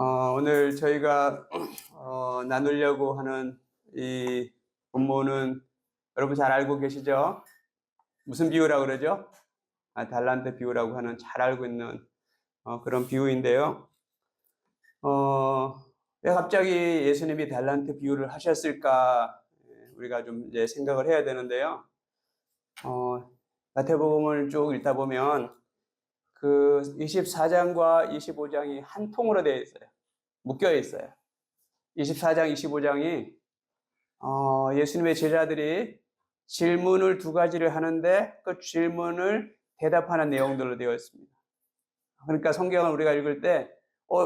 오늘 저희가 나누려고 하는 이 본문은 여러분 잘 알고 계시죠? 무슨 비유라고 그러죠? 달란트 비유라고 하는 잘 알고 있는 그런 비유인데요. 왜 갑자기 예수님이 달란트 비유를 하셨을까? 우리가 좀 이제 생각을 해야 되는데요. 마태복음을 쭉 읽다 보면 그 24장과 25장이 한 통으로 되어 있어요. 묶여 있어요. 24장, 25장이 예수님의 제자들이 질문을 두 가지를 하는데 그 질문을 대답하는 내용들로 되어 있습니다. 그러니까 성경을 우리가 읽을 때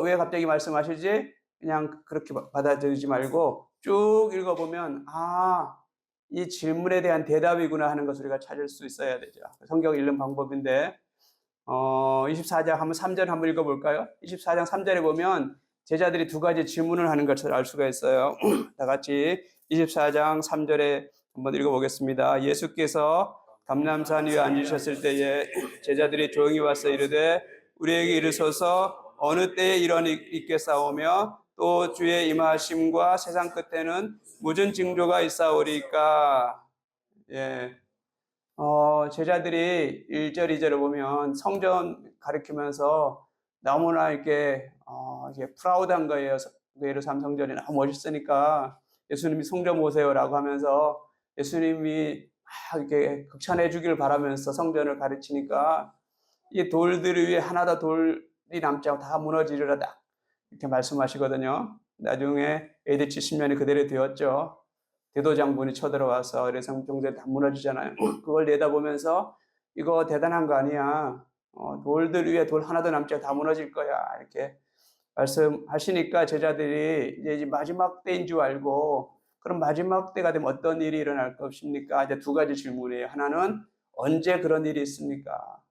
왜 갑자기 말씀하시지? 그냥 그렇게 받아들이지 말고 쭉 읽어보면 이 질문에 대한 대답이구나 하는 것을 우리가 찾을 수 있어야 되죠. 성경을 읽는 방법인데 24장 한번 3절 한번 읽어볼까요? 24장 3절에 보면 제자들이 두 가지 질문을 하는 것을 알 수가 있어요. 다 같이 24장 3절에 한번 읽어보겠습니다. 예수께서 감람산 위에 앉으셨을 때에 제자들이 조용히 와서 이르되 우리에게 이르소서 어느 때에 이런 있겠사오며 또 주의 임하심과 세상 끝에는 무슨 징조가 있사오리까. 예. 제자들이 1절, 2절을 보면 성전 가리키면서 너무나 이렇게 프라우드한 거예요. 예루살렘 성전이 너무 멋있으니까 예수님이 성전 오세요라고 하면서 예수님이 이렇게 극찬해 주기를 바라면서 성전을 가르치니까 이 돌들 위에 하나도 돌이 남지 않고 다 무너지리라 이렇게 말씀하시거든요. 나중에 AD 70년이 그대로 되었죠. 대도 장군이 쳐들어와서 예루살렘 성전이 다 무너지잖아요. 그걸 내다보면서 이거 대단한 거 아니야. 돌들 위에 돌 하나도 남지 않고 다 무너질 거야. 이렇게 말씀하시니까 제자들이 이제 마지막 때인 줄 알고 그럼 마지막 때가 되면 어떤 일이 일어날 것입니까? 이제 두 가지 질문이에요. 하나는 언제 그런 일이 있습니까?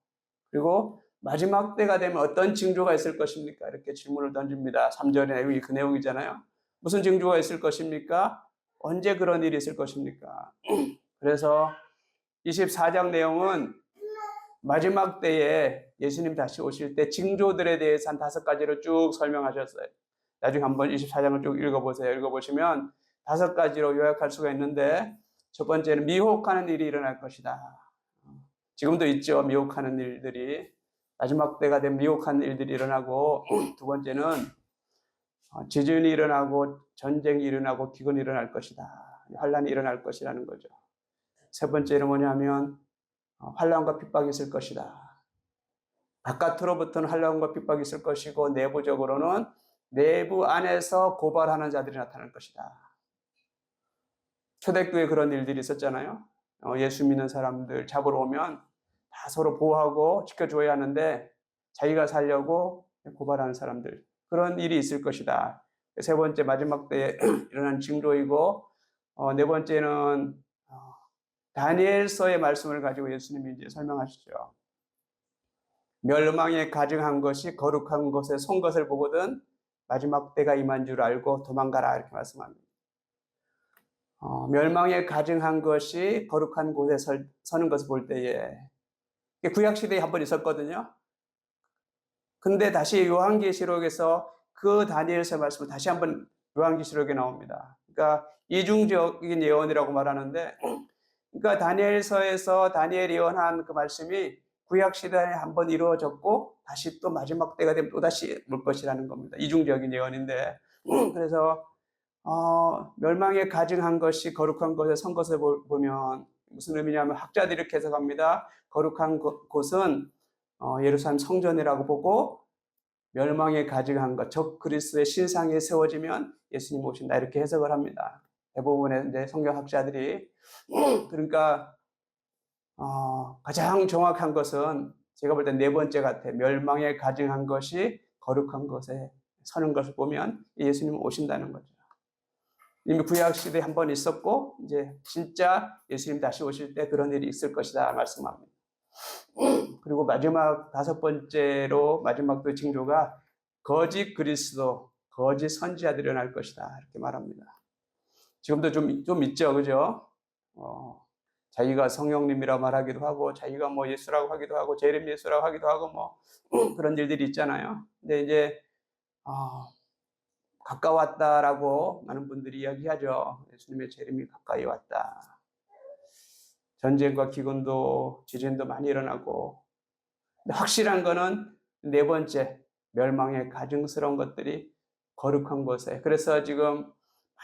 그리고 마지막 때가 되면 어떤 징조가 있을 것입니까? 이렇게 질문을 던집니다. 3절의 내용이 그 내용이잖아요. 무슨 징조가 있을 것입니까? 언제 그런 일이 있을 것입니까? 그래서 24장 내용은 마지막 때에 예수님 다시 오실 때 징조들에 대해서 한 5가지로 쭉 설명하셨어요. 나중에 한번 24장을 쭉 읽어보세요. 읽어보시면 5가지로 요약할 수가 있는데 첫 번째는 미혹하는 일이 일어날 것이다. 지금도 있죠. 미혹하는 일들이. 마지막 때가 되면 미혹하는 일들이 일어나고 두 번째는 지진이 일어나고 전쟁이 일어나고 기근이 일어날 것이다. 환란이 일어날 것이라는 거죠. 세 번째는 뭐냐면 환란과 핍박이 있을 것이다. 바깥으로부터는 환란과 핍박이 있을 것이고 내부적으로는 내부 안에서 고발하는 자들이 나타날 것이다. 초대교회에 그런 일들이 있었잖아요. 예수 믿는 사람들 잡으러 오면 다 서로 보호하고 지켜줘야 하는데 자기가 살려고 고발하는 사람들, 그런 일이 있을 것이다. 세 번째 마지막 때에 일어난 징조이고 네 번째는 다니엘서의 말씀을 가지고 예수님이 이제 설명하시죠. 멸망에 가증한 것이 거룩한 곳에 선 것을 보거든 마지막 때가 임한 줄 알고 도망가라 이렇게 말씀합니다. 멸망에 가증한 것이 거룩한 곳에 서는 것을 볼 때에 구약시대에 한 번 있었거든요. 근데 다시 요한계시록에서 그 다니엘서의 말씀을 다시 한번 요한계시록에 나옵니다. 그러니까 이중적인 예언이라고 말하는데, 그러니까 다니엘서에서 다니엘이 예언한 그 말씀이 구약시대에 한번 이루어졌고 다시 또 마지막 때가 되면 또다시 올 것이라는 겁니다. 이중적인 예언인데, 그래서 멸망에 가증한 것이 거룩한 곳에 선 것을 보면 무슨 의미냐면 학자들이 이렇게 해석합니다. 거룩한 곳은 예루살렘 성전이라고 보고 멸망에 가증한 것, 적 그리스도의 신상이 세워지면 예수님 오신다 이렇게 해석을 합니다. 대부분의 이제 성경학자들이. 그러니까 가장 정확한 것은 제가 볼 때 네 번째 같아요. 멸망에 가증한 것이 거룩한 곳에 서는 것을 보면 예수님 오신다는 거죠. 이미 구약시대에 한 번 있었고 이제 진짜 예수님 다시 오실 때 그런 일이 있을 것이다 말씀합니다. 그리고 마지막 5번째로 마지막 그 징조가 거짓 그리스도, 거짓 선지자들이 일어날 것이다 이렇게 말합니다. 지금도 좀 있죠, 그죠? 자기가 성령님이라 말하기도 하고 자기가 뭐 예수라고 하기도 하고 제림 예수라고 하기도 하고 뭐 그런 일들이 있잖아요. 근데 이제 가까웠다라고 많은 분들이 이야기하죠. 예수님의 재림이 가까이 왔다. 전쟁과 기근도 지진도 많이 일어나고, 확실한 거는 네 번째, 멸망의 가증스러운 것들이 거룩한 곳에. 그래서 지금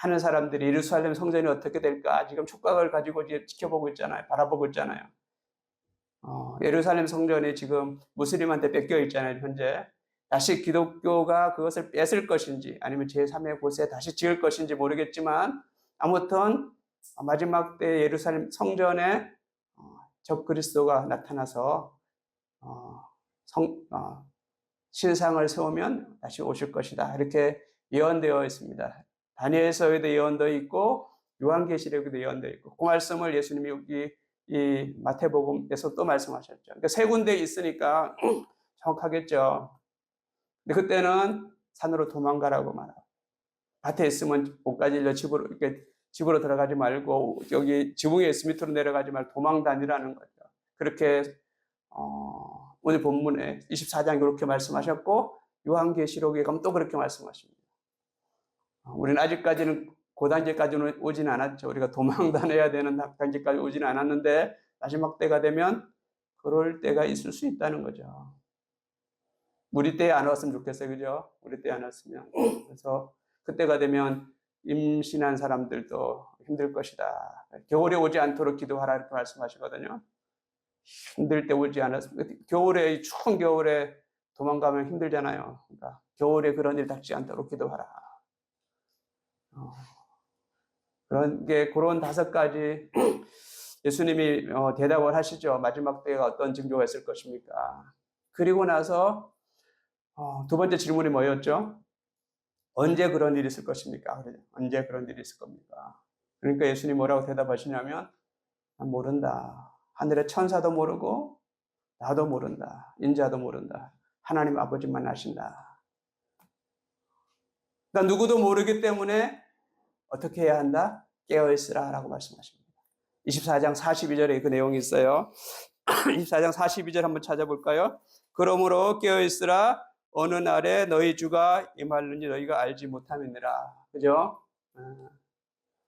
많은 사람들이 예루살렘 성전이 어떻게 될까 지금 촉각을 가지고 이제 지켜보고 있잖아요. 바라보고 있잖아요. 예루살렘 성전이 지금 무슬림한테 뺏겨 있잖아요. 현재 다시 기독교가 그것을 뺏을 것인지 아니면 제3의 곳에 다시 지을 것인지 모르겠지만, 아무튼 마지막 때 예루살렘 성전에 적그리스도가 나타나서 신상을 세우면 다시 오실 것이다. 이렇게 예언되어 있습니다. 다니엘서에도 예언되어 있고 요한계시록에도 예언되어 있고, 그 말씀을 예수님이 여기 이 마태복음에서 또 말씀하셨죠. 그러니까 세 군데 있으니까 정확하겠죠. 근데 그때는 산으로 도망가라고 말하고, 밭에 있으면 못 가질려 집으로 이렇게 집으로 들어가지 말고, 여기 지붕에 있으면 밑으로 내려가지 말고 도망 다니라는 거죠. 그렇게 오늘 본문에 24장 그렇게 말씀하셨고, 요한계시록에 가면 또 그렇게 말씀하십니다. 우리는 아직까지는 그 단계까지는 오지는 않았죠. 우리가 도망 다녀야 되는 단계까지 오지는 않았는데, 마지막 때가 되면 그럴 때가 있을 수 있다는 거죠. 우리 때에 안 왔으면 좋겠어요. 그죠? 우리 때에 안 왔으면. 그래서 그때가 되면 임신한 사람들도 힘들 것이다. 겨울에 오지 않도록 기도하라 이렇게 말씀하시거든요. 힘들 때 오지 않았으면, 겨울에, 추운 겨울에 도망가면 힘들잖아요. 그러니까 겨울에 그런 일 닥치지 않도록 기도하라. 그런 5가지 예수님이 대답을 하시죠. 마지막 때가 어떤 징조가 있을 것입니까? 그리고 나서 두 번째 질문이 뭐였죠? 언제 그런 일이 있을 것입니까? 언제 그런 일이 있을 겁니까? 그러니까 예수님이 뭐라고 대답하시냐면, 모른다. 하늘의 천사도 모르고 나도 모른다. 인자도 모른다. 하나님 아버지만 아신다. 그러니까 누구도 모르기 때문에 어떻게 해야 한다? 깨어있으라 라고 말씀하십니다. 24장 42절에 그 내용이 있어요. 24장 42절 한번 찾아볼까요? 그러므로 깨어있으라. 어느 날에 너희 주가 임하는지 너희가 알지 못함이니라. 그죠?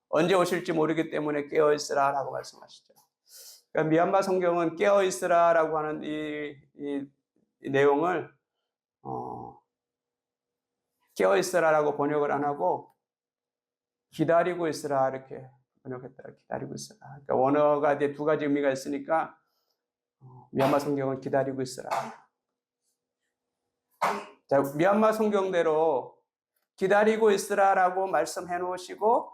언제 오실지 모르기 때문에 깨어있으라 라고 말씀하시죠. 그러니까 미얀마 성경은 깨어있으라 라고 하는 이 내용을 깨어있으라 라고 번역을 안 하고 기다리고 있으라 이렇게 번역했다. 기다리고 있으라. 그러니까 원어가 이제 2가지 의미가 있으니까 미얀마 성경은 기다리고 있으라. 자, 미얀마 성경대로 기다리고 있으라라고 말씀해 놓으시고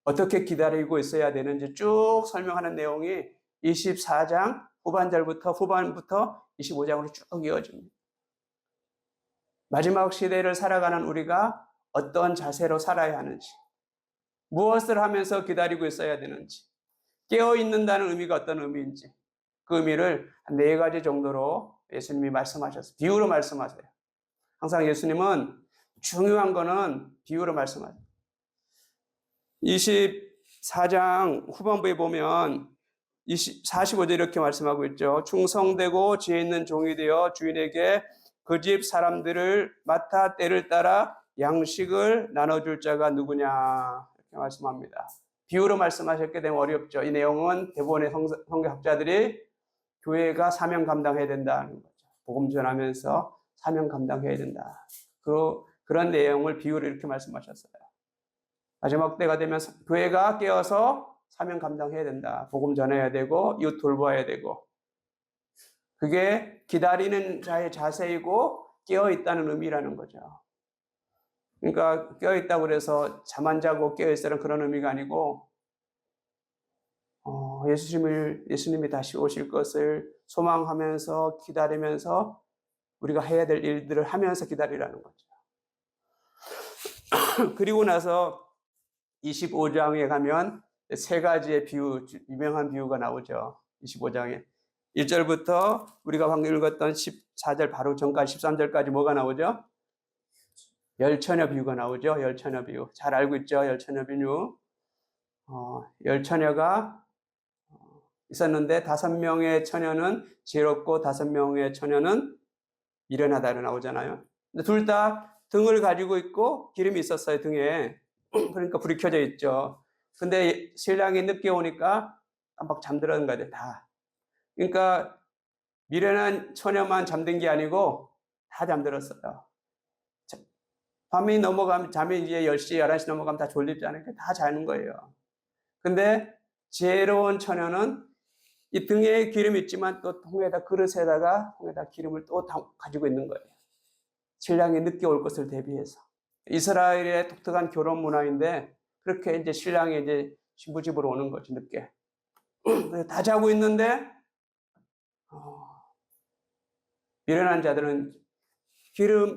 어떻게 기다리고 있어야 되는지 쭉 설명하는 내용이 24장 후반부터 25장으로 쭉 이어집니다. 마지막 시대를 살아가는 우리가 어떤 자세로 살아야 하는지, 무엇을 하면서 기다리고 있어야 되는지, 깨어있는다는 의미가 어떤 의미인지, 그 의미를 한 4가지 정도로 예수님이 말씀하셨어요. 비유로 말씀하세요. 항상 예수님은 중요한 거는 비유로 말씀하세요. 24장 후반부에 보면 45절 이렇게 말씀하고 있죠. 충성되고 지혜 있는 종이 되어 주인에게 그 집 사람들을 맡아 때를 따라 양식을 나눠줄 자가 누구냐 이렇게 말씀합니다. 비유로 말씀하셨게 되면 어렵죠. 이 내용은 대부분의 성경학자들이 교회가 사명 감당해야 된다는 거죠. 복음 전하면서 사명 감당해야 된다. 그런 내용을 비유로 이렇게 말씀하셨어요. 마지막 때가 되면 교회가 깨어서 사명 감당해야 된다. 복음 전해야 되고 이웃 돌봐야 되고, 그게 기다리는 자의 자세이고 깨어있다는 의미라는 거죠. 그러니까 깨어있다고 그래서 잠 안 자고 깨어있으라는 그런 의미가 아니고, 예수님이 다시 오실 것을 소망하면서 기다리면서 우리가 해야 될 일들을 하면서 기다리라는 거죠. 그리고 나서 25장에 가면 3가지의 비유, 유명한 비유가 나오죠. 25장에 1절부터 우리가 방금 읽었던 14절 바로 전까지 13절까지 뭐가 나오죠? 열처녀 비유가 나오죠. 열처녀 비유. 잘 알고 있죠. 열처녀 비유. 열처녀가 있었는데 5명의 처녀는 지혜롭고 5명의 처녀는 미련하다로 나오잖아요. 근데 둘 다 등을 가지고 있고 기름이 있었어요, 등에. 그러니까 불이 켜져 있죠. 근데 신랑이 늦게 오니까 깜빡 잠들었는 거예요, 다. 그러니까 미련한 처녀만 잠든 게 아니고 다 잠들었어요. 밤이 넘어가면, 잠이 이제 10시, 11시 넘어가면 다 졸립잖아요. 다 자는 거예요. 근데 지혜로운 처녀는 이 등에 기름이 있지만 또 통에다, 그릇에다가 통에다 기름을 또 가지고 있는 거예요. 신랑이 늦게 올 것을 대비해서. 이스라엘의 독특한 결혼 문화인데, 그렇게 이제 신랑이 이제 신부 집으로 오는 거죠, 늦게. 다 자고 있는데, 미련한 자들은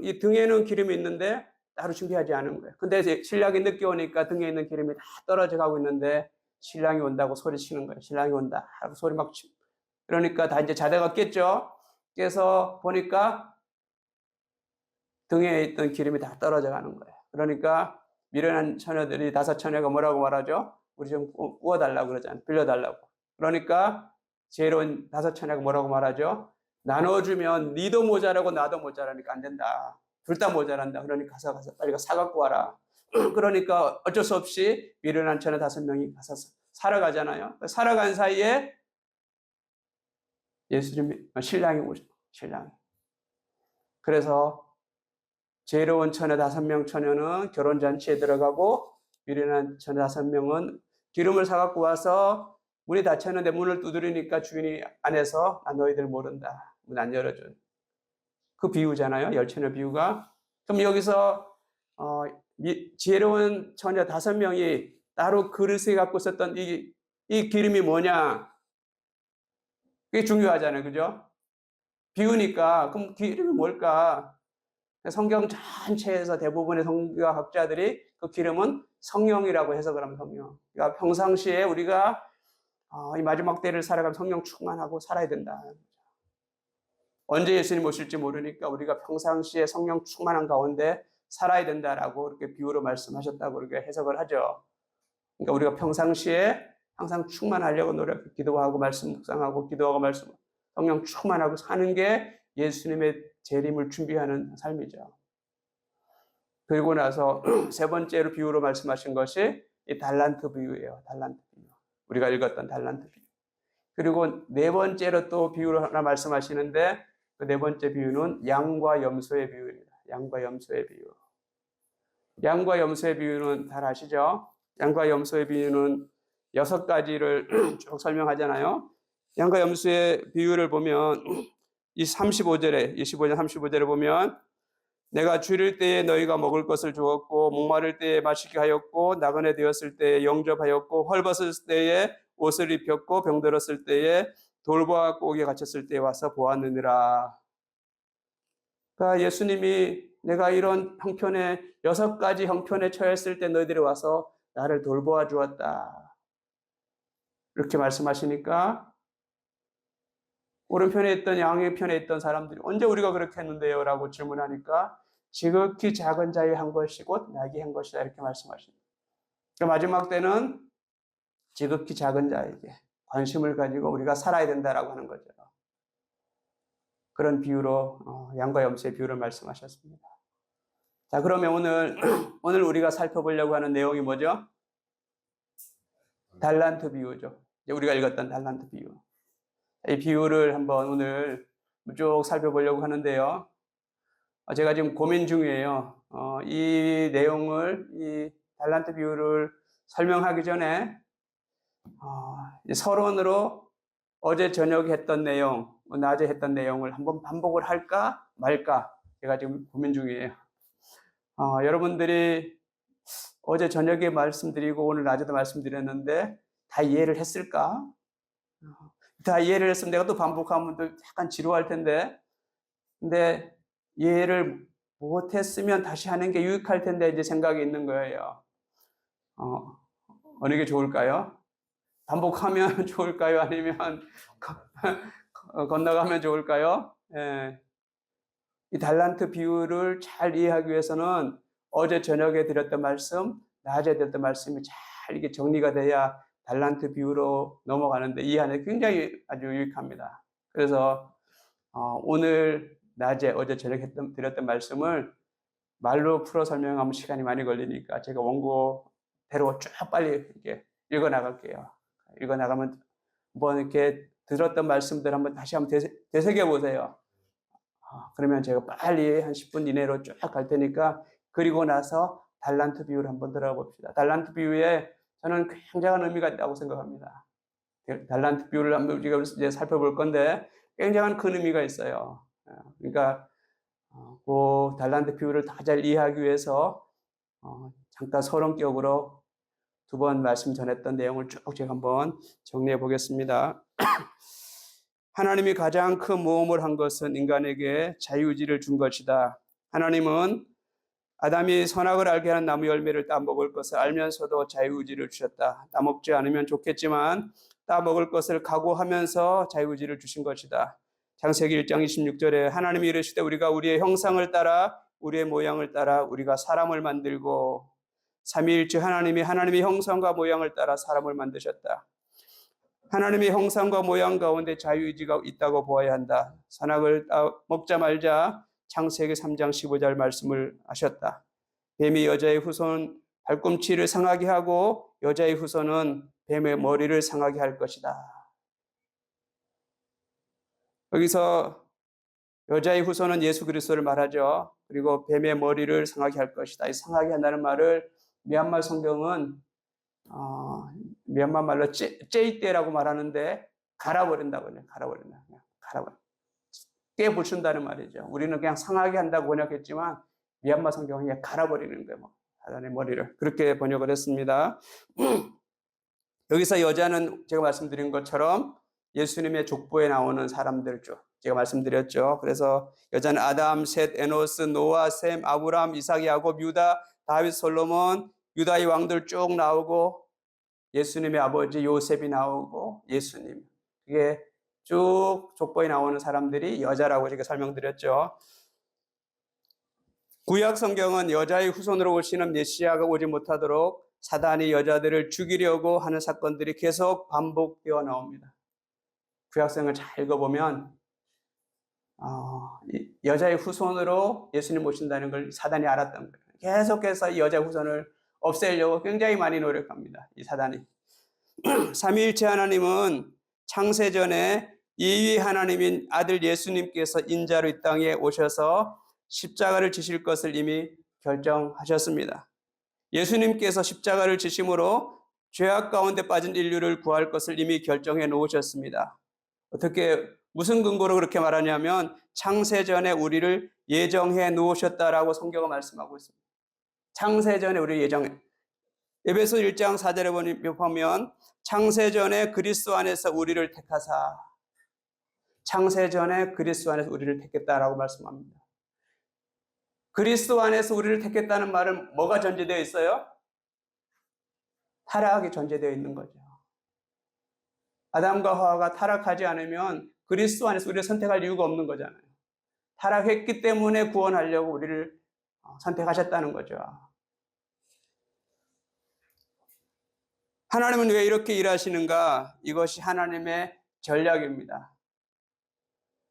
이 등에는 기름이 있는데 따로 준비하지 않은 거예요. 근데 이제 신랑이 늦게 오니까 등에 있는 기름이 다 떨어져 가고 있는데, 신랑이 온다고 소리치는 거예요. 신랑이 온다 하고 소리 막 치고. 그러니까 다 이제 자다가 깼죠. 깨서 보니까 등에 있던 기름이 다 떨어져 가는 거예요. 그러니까 미련한 처녀들이, 5 처녀가 뭐라고 말하죠? 우리 좀 구워달라고 그러잖아요. 빌려달라고. 그러니까 지혜로운 5 처녀가 뭐라고 말하죠? 나눠주면 니도 모자라고 나도 모자라니까 안 된다. 둘 다 모자란다. 그러니까 가서 빨리 사갖고 와라. 그러니까 어쩔 수 없이 미련한 처녀 5명이 가서 사러 가잖아요. 사러 간 사이에 예수님이, 신랑이 오죠. 신랑이. 그래서 지혜로운 처녀 5명 처녀는 결혼잔치에 들어가고, 미련한 처녀 5명은 기름을 사갖고 와서 문이 닫혔는데 문을 두드리니까 주인이 안에서 너희들 모른다. 문 안 열어준. 그 비유잖아요. 10처녀 비유가. 그럼 여기서 지혜로운 처녀 5명이 따로 그릇에 갖고 있었던 이 기름이 뭐냐? 그게 중요하잖아요. 그죠? 비유니까. 그럼 기름이 뭘까? 성경 전체에서 대부분의 성경학자들이 그 기름은 성령이라고 해석을 하면 성령. 그러니까 평상시에 우리가 이 마지막 때를 살아가면 성령 충만하고 살아야 된다. 언제 예수님 오실지 모르니까 우리가 평상시에 성령 충만한 가운데 살아야 된다라고 이렇게 비유로 말씀하셨다고 우리가 해석을 하죠. 그러니까 우리가 평상시에 항상 충만하려고 노력하고 기도하고 말씀 묵상하고 기도하고 말씀, 성령 충만하고 사는 게 예수님의 재림을 준비하는 삶이죠. 그리고 나서 3번째로 비유로 말씀하신 것이 이 달란트 비유예요. 달란트 비유. 우리가 읽었던 달란트 비유. 그리고 4번째로 또 비유를 하나 말씀하시는데, 그 4번째 비유는 양과 염소의 비유입니다. 양과 염소의 비유. 양과 염소의 비유는 잘 아시죠? 양과 염소의 비유는 6가지를 쭉 설명하잖아요. 양과 염소의 비유를 보면 이 35절 35절에 보면, 내가 줄일 때에 너희가 먹을 것을 주었고, 목마를 때에 마시게 하였고, 나그네 되었을 때에 영접하였고, 헐벗을 때에 옷을 입혔고, 병들었을 때에 돌보아 고기에 갇혔을 때에 와서 보았느니라. 그러니까 예수님이 내가 이런 형편에 6가지 형편에 처했을 때 너희들이 와서 나를 돌보아 주었다. 이렇게 말씀하시니까 오른편에 있던, 양편에 있던 사람들이 언제 우리가 그렇게 했는데요? 라고 질문하니까 지극히 작은 자의 한 것이 곧 나에게 한 것이다. 이렇게 말씀하십니다. 그러니까 마지막 때는 지극히 작은 자에게 관심을 가지고 우리가 살아야 된다라고 하는 거죠. 그런 비유로 양과 염소의 비유를 말씀하셨습니다. 자, 그러면 오늘 우리가 살펴보려고 하는 내용이 뭐죠? 달란트 비유죠. 우리가 읽었던 달란트 비유. 이 비유를 한번 오늘 쭉 살펴보려고 하는데요. 제가 지금 고민 중이에요. 이 내용을, 이 달란트 비유를 설명하기 전에 서론으로 어제 저녁에 했던 내용, 낮에 했던 내용을 한번 반복을 할까 말까, 제가 지금 고민 중이에요. 여러분들이 어제 저녁에 말씀드리고 오늘 낮에도 말씀드렸는데 다 이해를 했을까? 다 이해를 했으면 내가 또 반복하면 또 약간 지루할 텐데, 근데 이해를 못했으면 다시 하는 게 유익할 텐데 이제 생각이 있는 거예요. 어느 게 좋을까요? 반복하면 좋을까요? 아니면 건너가면 좋을까요? 예. 이 달란트 비유를 잘 이해하기 위해서는 어제 저녁에 드렸던 말씀, 낮에 드렸던 말씀이 잘 이게 정리가 돼야 달란트 비유로 넘어가는데 이해하는 데 굉장히 아주 유익합니다. 그래서 오늘 낮에 어제 저녁에 드렸던 말씀을 말로 풀어 설명하면 시간이 많이 걸리니까 제가 원고대로 쭉 빨리 이렇게 읽어 나갈게요. 읽어 나가면 한번 이렇게 들었던 말씀들 한번 다시 한번 되새겨 보세요. 그러면 제가 빨리 한 10분 이내로 쭉 갈 테니까, 그리고 나서 달란트 비유를 한번 들어가 봅시다. 달란트 비유에 저는 굉장한 의미가 있다고 생각합니다. 달란트 비유를 한번 우리가 이제 살펴볼 건데 굉장한 큰 의미가 있어요. 그러니까 그 달란트 비유를 더 잘 이해하기 위해서 잠깐 서론격으로 두 번 말씀 전했던 내용을 쭉 제가 한번 정리해 보겠습니다. 하나님이 가장 큰 모험을 한 것은 인간에게 자유의지를 준 것이다. 하나님은 아담이 선악을 알게 하는 나무 열매를 따먹을 것을 알면서도 자유의지를 주셨다. 따먹지 않으면 좋겠지만 따먹을 것을 각오하면서 자유의지를 주신 것이다. 창세기 1장 26절에 하나님이 이르시되 우리가 우리의 형상을 따라 우리의 모양을 따라 우리가 사람을 만들고, 삼위일체 하나님이 하나님의 형상과 모양을 따라 사람을 만드셨다. 하나님의 형상과 모양 가운데 자유의지가 있다고 보아야 한다. 선악을 먹자 말자 창세기 3장 15절 말씀을 하셨다. 뱀이 여자의 후손 발꿈치를 상하게 하고 여자의 후손은 뱀의 머리를 상하게 할 것이다. 여기서 여자의 후손은 예수 그리스도를 말하죠. 그리고 뱀의 머리를 상하게 할 것이다. 이 상하게 한다는 말을 미얀마 성경은 미얀마 말로 째이떼라고 말하는데 갈아버린다고 해요. 갈아버린다. 깨부순다는 말이죠. 우리는 그냥 상하게 한다고 번역했지만 미얀마 성경은 그냥 갈아버리는 거예요. 사단의 머리를. 그렇게 번역을 했습니다. 여기서 여자는 제가 말씀드린 것처럼 예수님의 족보에 나오는 사람들 중 제가 말씀드렸죠. 그래서 여자는 아담, 셋, 에노스, 노아, 셈, 아브람, 이삭, 야곱, 유다, 다윗, 솔로몬, 유다의 왕들 쭉 나오고 예수님의 아버지 요셉이 나오고 예수님, 이게 쭉 족보에 나오는 사람들이 여자라고 제가 설명드렸죠. 구약 성경은 여자의 후손으로 오시는 메시아가 오지 못하도록 사단이 여자들을 죽이려고 하는 사건들이 계속 반복되어 나옵니다. 구약성을 잘 읽어보면 여자의 후손으로 예수님 오신다는 걸 사단이 알았던 거예요. 계속해서 이 여자 후손을 없애려고 굉장히 많이 노력합니다. 이 사단이. 삼위일체 하나님은 창세전에 이위 하나님인 아들 예수님께서 인자로 이 땅에 오셔서 십자가를 지실 것을 이미 결정하셨습니다. 예수님께서 십자가를 지심으로 죄악 가운데 빠진 인류를 구할 것을 이미 결정해 놓으셨습니다. 어떻게 무슨 근거로 그렇게 말하냐면 창세전에 우리를 예정해 놓으셨다라고 성경은 말씀하고 있습니다. 창세전에 우리를 예정해. 에베소 1장 4절에 보면 창세전에 그리스도 안에서 우리를 택하사, 창세전에 그리스도 안에서 우리를 택했다라고 말씀합니다. 그리스도 안에서 우리를 택했다는 말은 뭐가 전제되어 있어요? 타락이 전제되어 있는 거죠. 아담과 하와가 타락하지 않으면 그리스도 안에서 우리를 선택할 이유가 없는 거잖아요. 타락했기 때문에 구원하려고 우리를 선택하셨다는 거죠. 하나님은 왜 이렇게 일하시는가? 이것이 하나님의 전략입니다.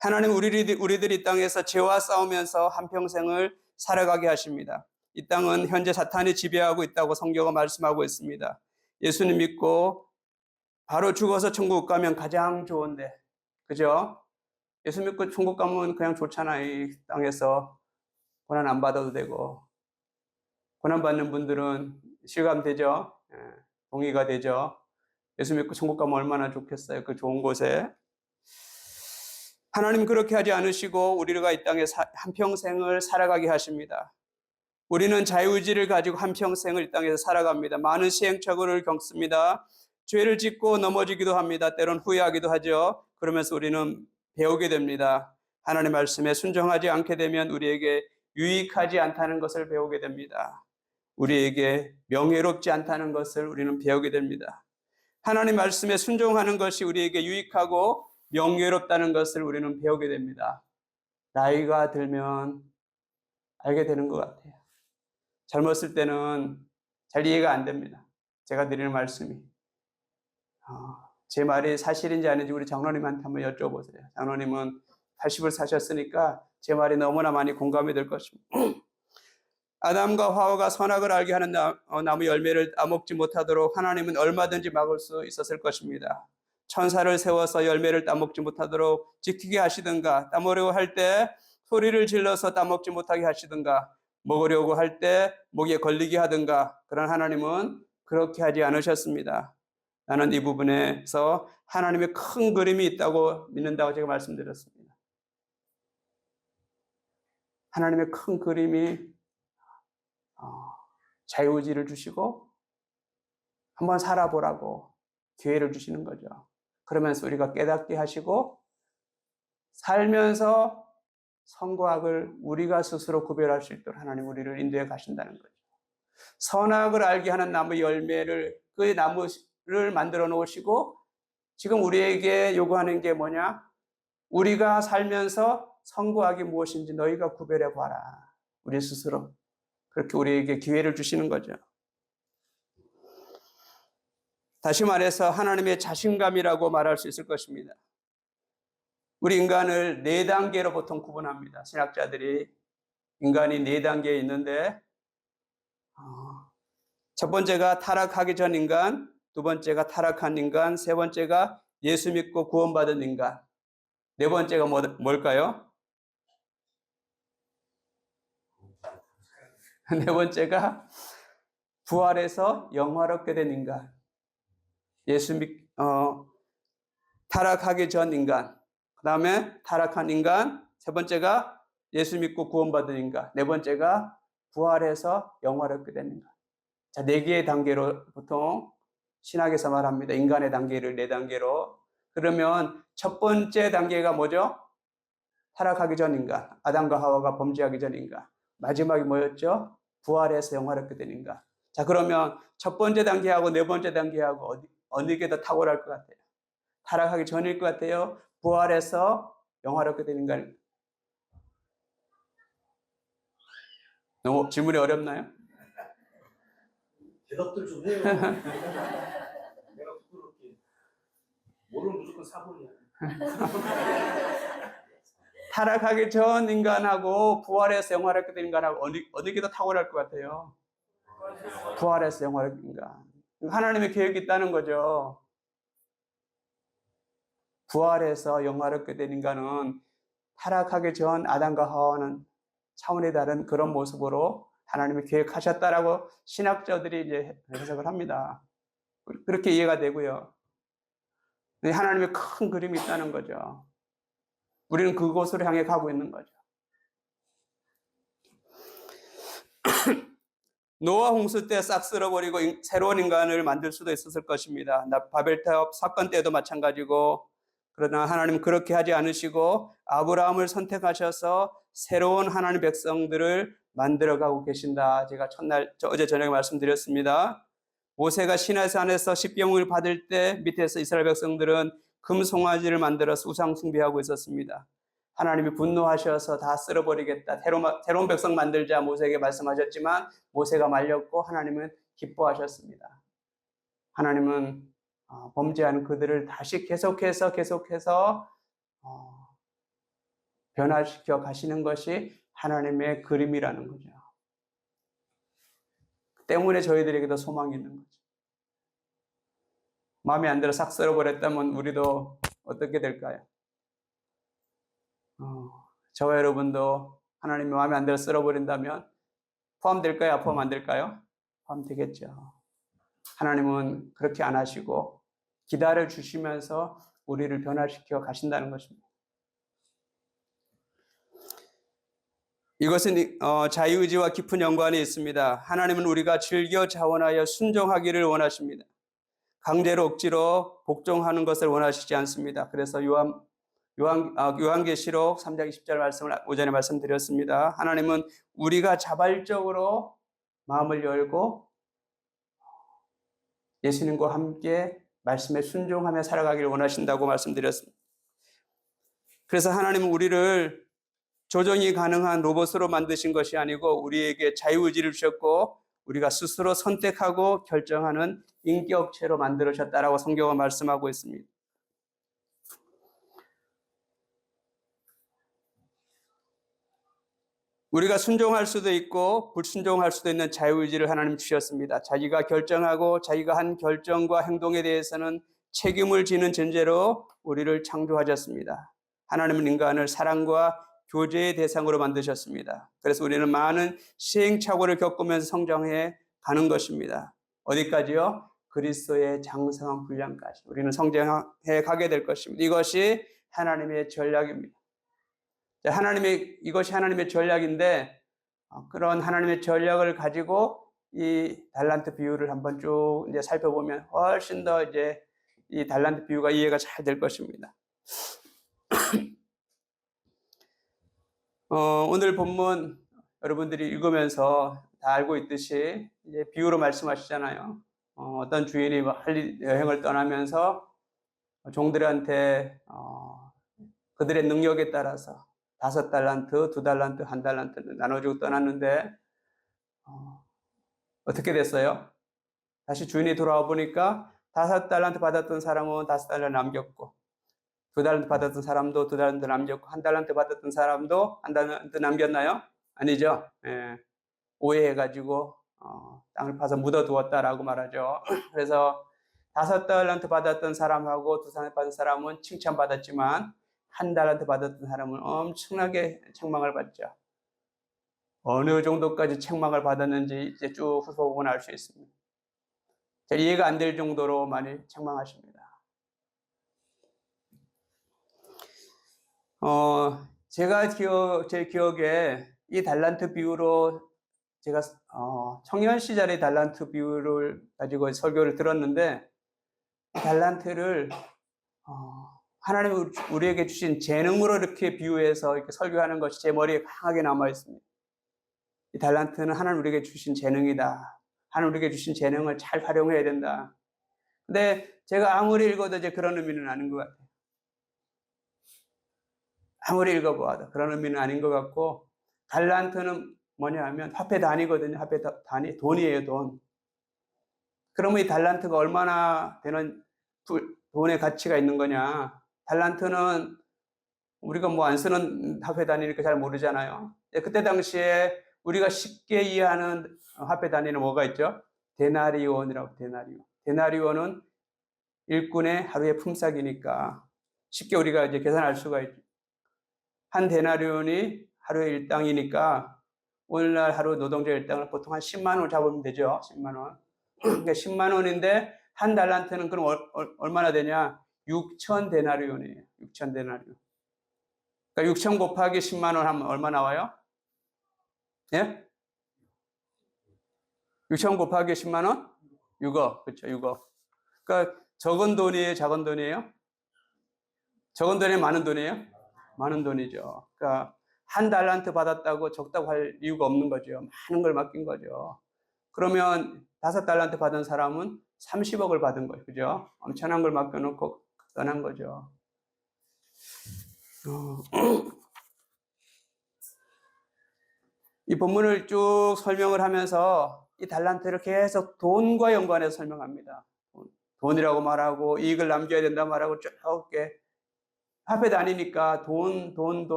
하나님은 우리들이 이 땅에서 죄와 싸우면서 한평생을 살아가게 하십니다. 이 땅은 현재 사탄이 지배하고 있다고 성경은 말씀하고 있습니다. 예수님 믿고 바로 죽어서 천국 가면 가장 좋은데, 그죠? 예수 믿고 천국 가면 그냥 좋잖아요. 이 땅에서 고난 안 받아도 되고, 고난 받는 분들은 실감되죠? 동의가 되죠? 예수 믿고 천국 가면 얼마나 좋겠어요. 그 좋은 곳에. 하나님 그렇게 하지 않으시고 우리가 이 땅에 한평생을 살아가게 하십니다. 우리는 자유의지를 가지고 한평생을 이 땅에서 살아갑니다. 많은 시행착오를 겪습니다. 죄를 짓고 넘어지기도 합니다. 때론 후회하기도 하죠. 그러면서 우리는 배우게 됩니다. 하나님의 말씀에 순종하지 않게 되면 우리에게 유익하지 않다는 것을 배우게 됩니다. 우리에게 명예롭지 않다는 것을 우리는 배우게 됩니다. 하나님 말씀에 순종하는 것이 우리에게 유익하고 명예롭다는 것을 우리는 배우게 됩니다. 나이가 들면 알게 되는 것 같아요. 젊었을 때는 잘 이해가 안 됩니다. 제가 드리는 말씀이. 제 말이 사실인지 아닌지 우리 장로님한테 한번 여쭤보세요. 장로님은 80을 사셨으니까 제 말이 너무나 많이 공감이 될 것입니다. 아담과 하와가 선악을 알게 하는 나무 열매를 따먹지 못하도록 하나님은 얼마든지 막을 수 있었을 것입니다. 천사를 세워서 열매를 따먹지 못하도록 지키게 하시든가, 따먹으려고 할 때 소리를 질러서 따먹지 못하게 하시든가, 먹으려고 할 때 목에 걸리게 하든가, 그런 하나님은 그렇게 하지 않으셨습니다. 나는 이 부분에서 하나님의 큰 그림이 있다고 믿는다고 제가 말씀드렸습니다. 하나님의 큰 그림이 자유의지를 주시고 한번 살아보라고 기회를 주시는 거죠. 그러면서 우리가 깨닫게 하시고 살면서 선과 악을 우리가 스스로 구별할 수 있도록 하나님 우리를 인도해 가신다는 거죠. 선악을 알게 하는 나무 열매를, 그 나무를 만들어 놓으시고 지금 우리에게 요구하는 게 뭐냐? 우리가 살면서 선과 악이 무엇인지 너희가 구별해 봐라. 우리 스스로. 그렇게 우리에게 기회를 주시는 거죠. 다시 말해서 하나님의 자신감이라고 말할 수 있을 것입니다. 우리 인간을 4단계로 보통 구분합니다. 신학자들이 인간이 4단계에 있는데 첫 번째가 타락하기 전 인간, 두 번째가 타락한 인간, 세 번째가 예수 믿고 구원받은 인간, 네 번째가 뭘까요? 네 번째가 부활해서 영화롭게 된 인간. 타락하기 전 인간, 그 다음에 타락한 인간, 세 번째가 예수 믿고 구원받은 인간, 네 번째가 부활해서 영화롭게 된 인간. 자, 4개의 단계로 보통 신학에서 말합니다. 인간의 단계를 4단계로. 그러면 첫 번째 단계가 뭐죠? 타락하기 전 인간, 아담과 하와가 범죄하기 전 인간. 마지막이 뭐였죠? 부활해서 영화롭게 된 인간. 자, 그러면 첫 번째 단계하고 네 번째 단계하고 어느 게 더 탁월할 것 같아요? 타락하기 전일 것 같아요? 부활해서 영화롭게 된 인간. 너무 질문이 어렵나요? 대답들 좀 해요. 내가 부끄럽게. 뭐를 무조건 4번이야. 타락하기 전 인간하고 부활해서 영화롭게 된 인간하고 어느 게 더 탁월할 것 같아요? 부활해서 영화롭게 된 인간. 하나님의 계획이 있다는 거죠. 부활해서 영화롭게 된 인간은 타락하기 전 아담과 하와는 차원이 다른 그런 모습으로 하나님이 계획하셨다라고 신학자들이 이제 해석을 합니다. 그렇게 이해가 되고요. 하나님의 큰 그림이 있다는 거죠. 우리는 그곳으로 향해 가고 있는 거죠. 노아 홍수 때 싹 쓸어버리고 새로운 인간을 만들 수도 있었을 것입니다. 바벨탑 사건 때도 마찬가지고, 그러나 하나님은 그렇게 하지 않으시고 아브라함을 선택하셔서 새로운 하나님 백성들을 만들어가고 계신다. 제가 어제 저녁에 말씀드렸습니다. 모세가 시내산에서 십계명을 받을 때 밑에서 이스라엘 백성들은 금송아지를 만들어서 우상 숭배하고 있었습니다. 하나님이 분노하셔서 다 쓸어버리겠다, 새로운 백성 만들자 모세에게 말씀하셨지만 모세가 말렸고 하나님은 기뻐하셨습니다. 하나님은 범죄하는 그들을 다시 계속해서 변화시켜 가시는 것이 하나님의 그림이라는 거죠. 때문에 저희들에게도 소망이 있는 거죠. 마음에 안 들어 싹 쓸어버렸다면 우리도 어떻게 될까요? 저와 여러분도 하나님이 마음에 안 들어 쓸어버린다면 포함될까요? 포함 안 될까요? 포함되겠죠. 하나님은 그렇게 안 하시고 기다려 주시면서 우리를 변화시켜 가신다는 것입니다. 이것은 자유의지와 깊은 연관이 있습니다. 하나님은 우리가 즐겨 자원하여 순종하기를 원하십니다. 강제로 억지로 복종하는 것을 원하시지 않습니다. 그래서 요한계시록 3장 20절 말씀을 오전에 말씀드렸습니다. 하나님은 우리가 자발적으로 마음을 열고 예수님과 함께 말씀에 순종하며 살아가기를 원하신다고 말씀드렸습니다. 그래서 하나님은 우리를 조정이 가능한 로봇으로 만드신 것이 아니고 우리에게 자유의지를 주셨고 우리가 스스로 선택하고 결정하는 인격체로 만들으셨다라고 성경은 말씀하고 있습니다. 우리가 순종할 수도 있고 불순종할 수도 있는 자유의지를 하나님 주셨습니다. 자기가 결정하고 자기가 한 결정과 행동에 대해서는 책임을 지는 전제로 우리를 창조하셨습니다. 하나님은 인간을 사랑과 교제의 대상으로 만드셨습니다. 그래서 우리는 많은 시행착오를 겪으면서 성장해 가는 것입니다. 어디까지요? 그리스도의 장성한 분량까지 우리는 성장해 가게 될 것입니다. 이것이 하나님의 전략입니다. 이것이 하나님의 전략인데, 그런 하나님의 전략을 가지고 이 달란트 비유를 한번 쭉 이제 살펴보면 훨씬 더 이제 이 달란트 비유가 이해가 잘 될 것입니다. 오늘 본문 여러분들이 읽으면서 다 알고 있듯이 이제 비유로 말씀하시잖아요. 어떤 주인이 멀리 여행을 떠나면서 종들한테 그들의 능력에 따라서 5달란트, 2달란트, 1달란트를 나눠주고 떠났는데 어떻게 됐어요? 다시 주인이 돌아와 보니까 5달란트 받았던 사람은 5달란트 남겼고 2달란트 받았던 사람도 2달란트 남겼고 1달란트 받았던 사람도 1달란트 남겼나요? 아니죠. 예. 오해해가지고 땅을 파서 묻어두었다라고 말하죠. 그래서 5달란트 받았던 사람하고 2달란트 받은 사람은 칭찬받았지만 1달란트 받았던 사람은 엄청나게 책망을 받죠. 어느 정도까지 책망을 받았는지 이제 쭉 훑어보면 알 수 있습니다. 이해가 안 될 정도로 많이 책망하십니다. 제 기억에 이 달란트 비유로 제가 청년 시절의 달란트 비유를 가지고 설교를 들었는데, 달란트를 하나님이 우리에게 주신 재능으로 이렇게 비유해서 이렇게 설교하는 것이 제 머리에 강하게 남아 있습니다. 이 달란트는 하나님 우리에게 주신 재능이다. 하나님 우리에게 주신 재능을 잘 활용해야 된다. 근데 제가 아무리 읽어도 이제 그런 의미는 아닌 것 같아요. 아무리 읽어봐도 그런 의미는 아닌 것 같고, 달란트는 뭐냐 하면 화폐 단위거든요. 화폐 단위, 돈이에요, 돈. 그러면 이 달란트가 얼마나 되는 돈의 가치가 있는 거냐? 달란트는 우리가 뭐 안 쓰는 화폐 단위니까 잘 모르잖아요. 그때 당시에 우리가 쉽게 이해하는 화폐 단위는 뭐가 있죠? 데나리온이라고. 데나리온은 일꾼의 하루의 품삯이니까 쉽게 우리가 이제 계산할 수가 있죠. 한 데나리온이 하루에 일당이니까 오늘날 하루 노동자 일당을 보통 한 10만 원 잡으면 되죠. 10만 원. 그러니까 10만 원인데 한 달란트는 그럼 얼마나 되냐? 6천 데나리온이에요. 6천 데나리온. 그러니까 6천 곱하기 10만 원 하면 얼마 나와요? 예? 6천 곱하기 10만 원? 6억. 그렇죠. 6억. 그러니까 적은 돈이에요, 작은 돈이에요? 적은 돈이에요, 많은 돈이에요? 많은 돈이죠. 그러니까 한 달란트 받았다고 적다고 할 이유가 없는 거죠. 많은 걸 맡긴 거죠. 그러면 5달란트 받은 사람은 30억을 받은 거예요. 그죠? 엄청난 걸 맡겨놓고 떠난 거죠. 이 본문을 쭉 설명을 하면서 이 달란트를 계속 돈과 연관해서 설명합니다. 돈이라고 말하고 이익을 남겨야 된다 말하고 쭉 이렇게 화폐 단위니까 돈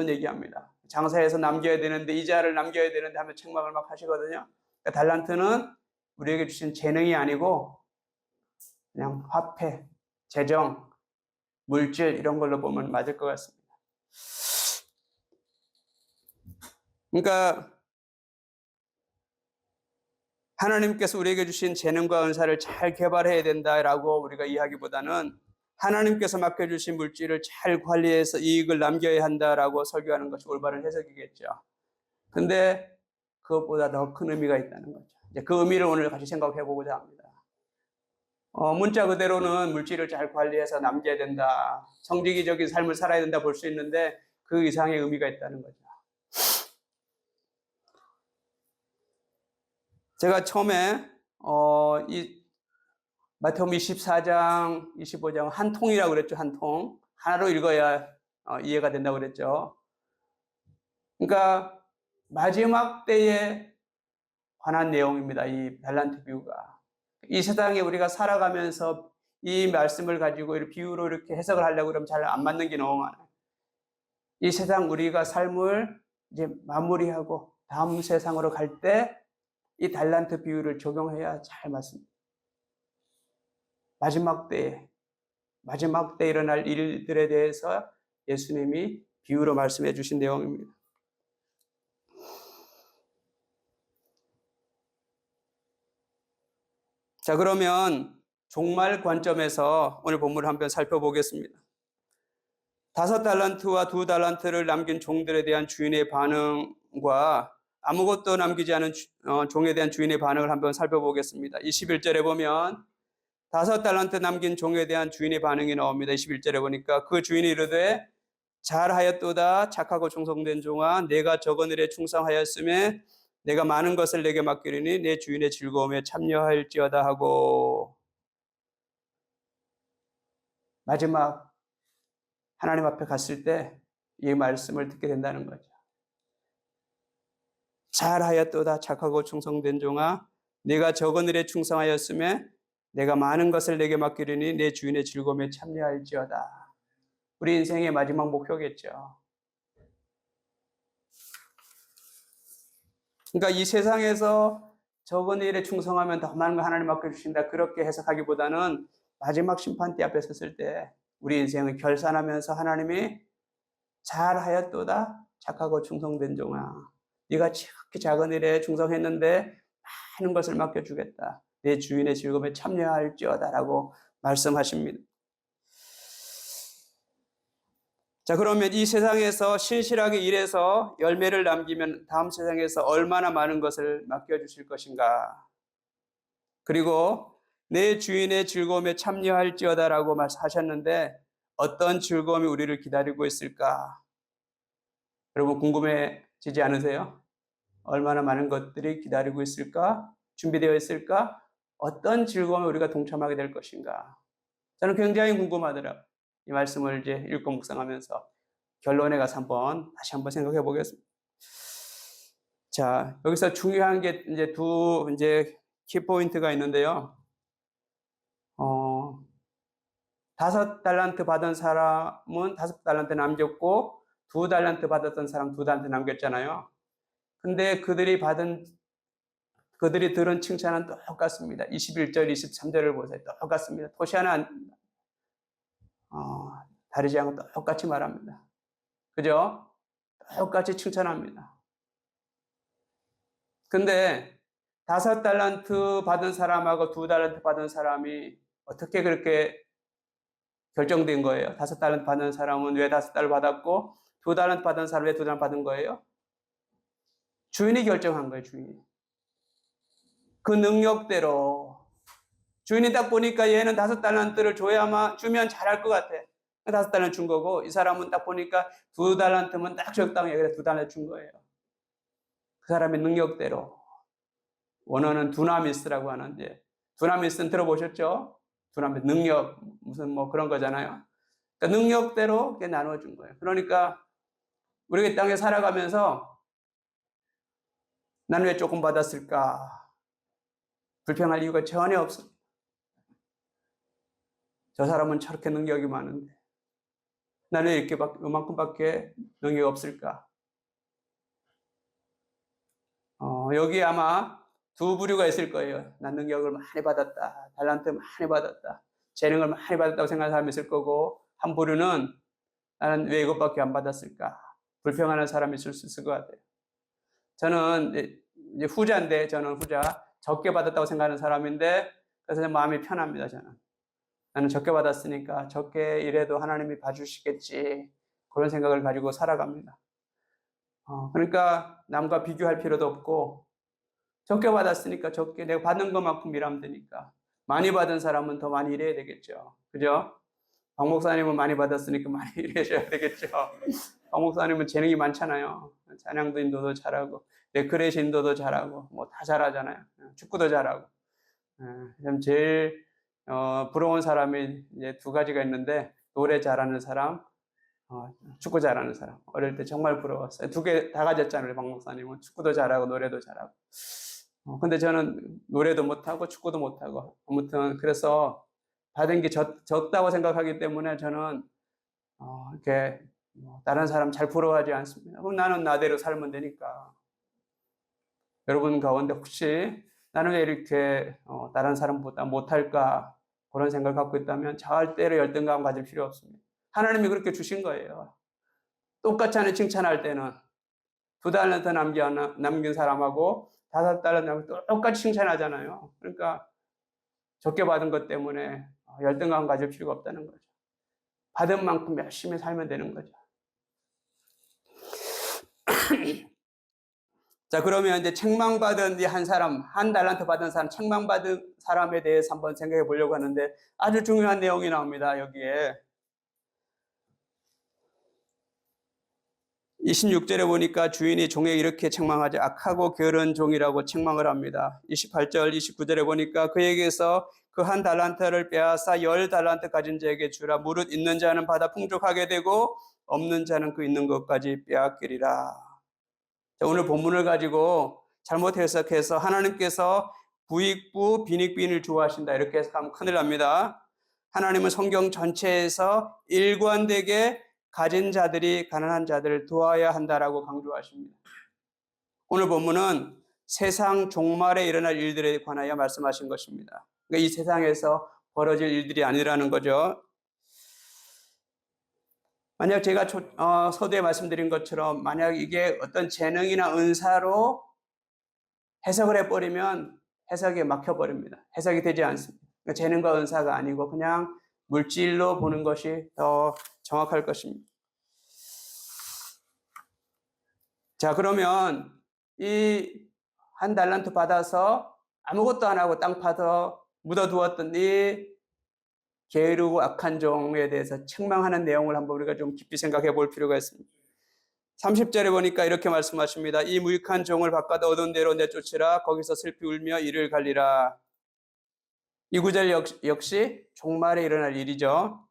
얘기합니다. 장사해서 남겨야 되는데 이자를 남겨야 되는데 하면 책망을 막 하시거든요. 그러니까 달란트는 우리에게 주신 재능이 아니고 그냥 화폐, 재정, 물질 이런 걸로 보면 맞을 것 같습니다. 그러니까 하나님께서 우리에게 주신 재능과 은사를 잘 개발해야 된다라고 우리가 이야기보다는 하나님께서 맡겨주신 물질을 잘 관리해서 이익을 남겨야 한다라고 설교하는 것이 올바른 해석이겠죠. 근데 그것보다 더 큰 의미가 있다는 거죠. 이제 그 의미를 오늘 같이 생각해 보고자 합니다. 문자 그대로는 물질을 잘 관리해서 남겨야 된다, 성직이적인 삶을 살아야 된다 볼 수 있는데 그 이상의 의미가 있다는 거죠. 제가 처음에 이 마태복음 24장, 25장 한 통이라고 그랬죠. 한 통. 하나로 읽어야 이해가 된다고 그랬죠. 그러니까 마지막 때에 관한 내용입니다. 이 달란트 비유가. 이 세상에 우리가 살아가면서 이 말씀을 가지고 이렇게 비유로 이렇게 해석을 하려고 그러면 잘 안 맞는 게 너무 많아요. 이 세상 우리가 삶을 이제 마무리하고 다음 세상으로 갈 때 이 달란트 비유를 적용해야 잘 맞습니다. 마지막 때에 일어날 일들에 대해서 예수님이 비유로 말씀해 주신 내용입니다. 자, 그러면 종말 관점에서 오늘 본문을 한번 살펴보겠습니다. 5달란트와 2달란트를 남긴 종들에 대한 주인의 반응과 아무것도 남기지 않은 종에 대한 주인의 반응을 한번 살펴보겠습니다. 21절에 보면 5달란트 남긴 종에 대한 주인의 반응이 나옵니다. 21절에 보니까 그 주인이 이르되 잘하였도다 착하고 충성된 종아 내가 적은 일에 충성하였음에 내가 많은 것을 내게 맡기리니 내 주인의 즐거움에 참여할지어다 하고 마지막 하나님 앞에 갔을 때 이 말씀을 듣게 된다는 거죠. 잘하였도다 착하고 충성된 종아 네가 적은 일에 충성하였음에 내가 많은 것을 내게 맡기리니 내 주인의 즐거움에 참여할지어다. 우리 인생의 마지막 목표겠죠. 그러니까 이 세상에서 적은 일에 충성하면 더 많은 거 하나님 맡겨주신다 그렇게 해석하기보다는 마지막 심판대 앞에 섰을 때 우리 인생을 결산하면서 하나님이 잘하였도다 착하고 충성된 종아 네가 지극히 작은 일에 충성했는데 많은 것을 맡겨주겠다. 내 주인의 즐거움에 참여할지어다라고 말씀하십니다. 자, 그러면 이 세상에서 신실하게 일해서 열매를 남기면 다음 세상에서 얼마나 많은 것을 맡겨주실 것인가. 그리고 내 주인의 즐거움에 참여할지어다라고 말씀하셨는데 어떤 즐거움이 우리를 기다리고 있을까? 여러분 궁금해지지 않으세요? 얼마나 많은 것들이 기다리고 있을까? 준비되어 있을까? 어떤 즐거움에 우리가 동참하게 될 것인가? 저는 굉장히 궁금하더라고요. 이 말씀을 이제 읽고 묵상하면서 결론에 가서 다시 한번 생각해 보겠습니다. 자, 여기서 중요한 게 이제 두 키포인트가 있는데요. 5달란트 받은 사람은 5달란트 남겼고 2달란트 받았던 사람 2달란트 남겼잖아요. 근데 그들이 들은 칭찬은 똑같습니다. 21절, 23절을 보세요. 똑같습니다. 토시 하나 다르지 않고 똑같이 말합니다. 그죠? 똑같이 칭찬합니다. 근데 5달란트 받은 사람하고 2달란트 받은 사람이 어떻게 그렇게 결정된 거예요? 5달란트 받은 사람은 왜 5달을 받았고 2달란트 받은 사람은 왜 2달란트 받은 거예요? 주인이 결정한 거예요, 주인이. 그 능력대로. 주인이 딱 보니까 얘는 5달란트를 주면 잘할 것 같아. 5달란트 준 거고, 이 사람은 딱 보니까 2달란트면 딱 적당해. 그래서 2달란트 준 거예요. 그 사람의 능력대로. 원어는 두나미스라고 하는데, 두나미스는 들어보셨죠? 두나미스, 능력, 무슨 뭐 그런 거잖아요. 그러니까 능력대로 나눠준 거예요. 그러니까 우리가 이 땅에 살아가면서 나는 왜 조금 받았을까? 불평할 이유가 전혀 없습니다. 저 사람은 저렇게 능력이 많은데 나는 왜 이만큼밖에 능력이 없을까? 여기 아마 두 부류가 있을 거예요. 난 능력을 많이 받았다. 달란트 많이 받았다. 재능을 많이 받았다고 생각하는 사람이 있을 거고 한 부류는 나는 왜 이것밖에 안 받았을까? 불평하는 사람이 있을 수 있을 것 같아요. 저는 이제 후자인데 저는 적게 받았다고 생각하는 사람인데 그래서 마음이 편합니다. 나는 적게 받았으니까 적게 일해도 하나님이 봐주시겠지 그런 생각을 가지고 살아갑니다. 그러니까 남과 비교할 필요도 없고 적게 받았으니까 적게 내가 받는 것만큼 일하면 되니까 많이 받은 사람은 더 많이 일해야 되겠죠. 그죠? 박 목사님은 많이 받았으니까 많이 일하셔야 되겠죠. 박 목사님은 재능이 많잖아요. 찬양도 인도도 잘하고 레크레이션 인도도 잘하고 뭐 다 잘하잖아요. 축구도 잘하고. 제일 부러운 사람이 이제 두 가지가 있는데 노래 잘하는 사람, 축구 잘하는 사람. 어릴 때 정말 부러웠어요. 두 개 다 가졌잖아요. 박 목사님은 축구도 잘하고 노래도 잘하고. 근데 저는 노래도 못하고 축구도 못하고 아무튼 그래서 받은 게 적다고 생각하기 때문에 저는 이렇게 다른 사람 잘 부러워하지 않습니다. 그럼 나는 나대로 살면 되니까. 여러분 가운데 혹시 나는 왜 이렇게 다른 사람보다 못할까 그런 생각을 갖고 있다면 절대로 열등감 가질 필요 없습니다. 하나님이 그렇게 주신 거예요. 똑같이 하는 칭찬할 때는 2달란트 남긴 사람하고 5달란트 남긴 똑같이 칭찬하잖아요. 그러니까 적게 받은 것 때문에 열등감 가질 필요가 없다는 거죠. 받은 만큼 열심히 살면 되는 거죠. 자, 그러면 이제 책망받은 이 한 사람, 1달란트 받은 사람, 책망받은 사람에 대해서 한번 생각해 보려고 하는데 아주 중요한 내용이 나옵니다, 여기에. 26절에 보니까 주인이 종에게 이렇게 책망하지 악하고 게으른 종이라고 책망을 합니다. 28절, 29절에 보니까 그에게서 그 1달란트를 빼앗아 10달란트 가진 자에게 주라. 무릇 있는 자는 받아 풍족하게 되고 없는 자는 그 있는 것까지 빼앗기리라. 자, 오늘 본문을 가지고 잘못 해석해서 하나님께서 부익부 빈익빈을 좋아하신다 이렇게 해석하면 큰일 납니다. 하나님은 성경 전체에서 일관되게 가진 자들이 가난한 자들을 도와야 한다라고 강조하십니다. 오늘 본문은 세상 종말에 일어날 일들에 관하여 말씀하신 것입니다. 그러니까 이 세상에서 벌어질 일들이 아니라는 거죠. 만약 제가 서두에 말씀드린 것처럼 만약 이게 어떤 재능이나 은사로 해석을 해버리면 해석에 막혀버립니다. 해석이 되지 않습니다. 그러니까 재능과 은사가 아니고 그냥 물질로 보는 것이 더 정확할 것입니다. 자, 그러면 이 1달란트 받아서 아무것도 안 하고 땅 파서 묻어두었던 이 게으르고 악한 종에 대해서 책망하는 내용을 한번 우리가 좀 깊이 생각해 볼 필요가 있습니다. 30절에 보니까 이렇게 말씀하십니다. 이 무익한 종을 바깥 얻은 대로 내쫓으라. 거기서 슬피 울며 이를 갈리라. 이 구절 역시 종말에 일어날 일이죠.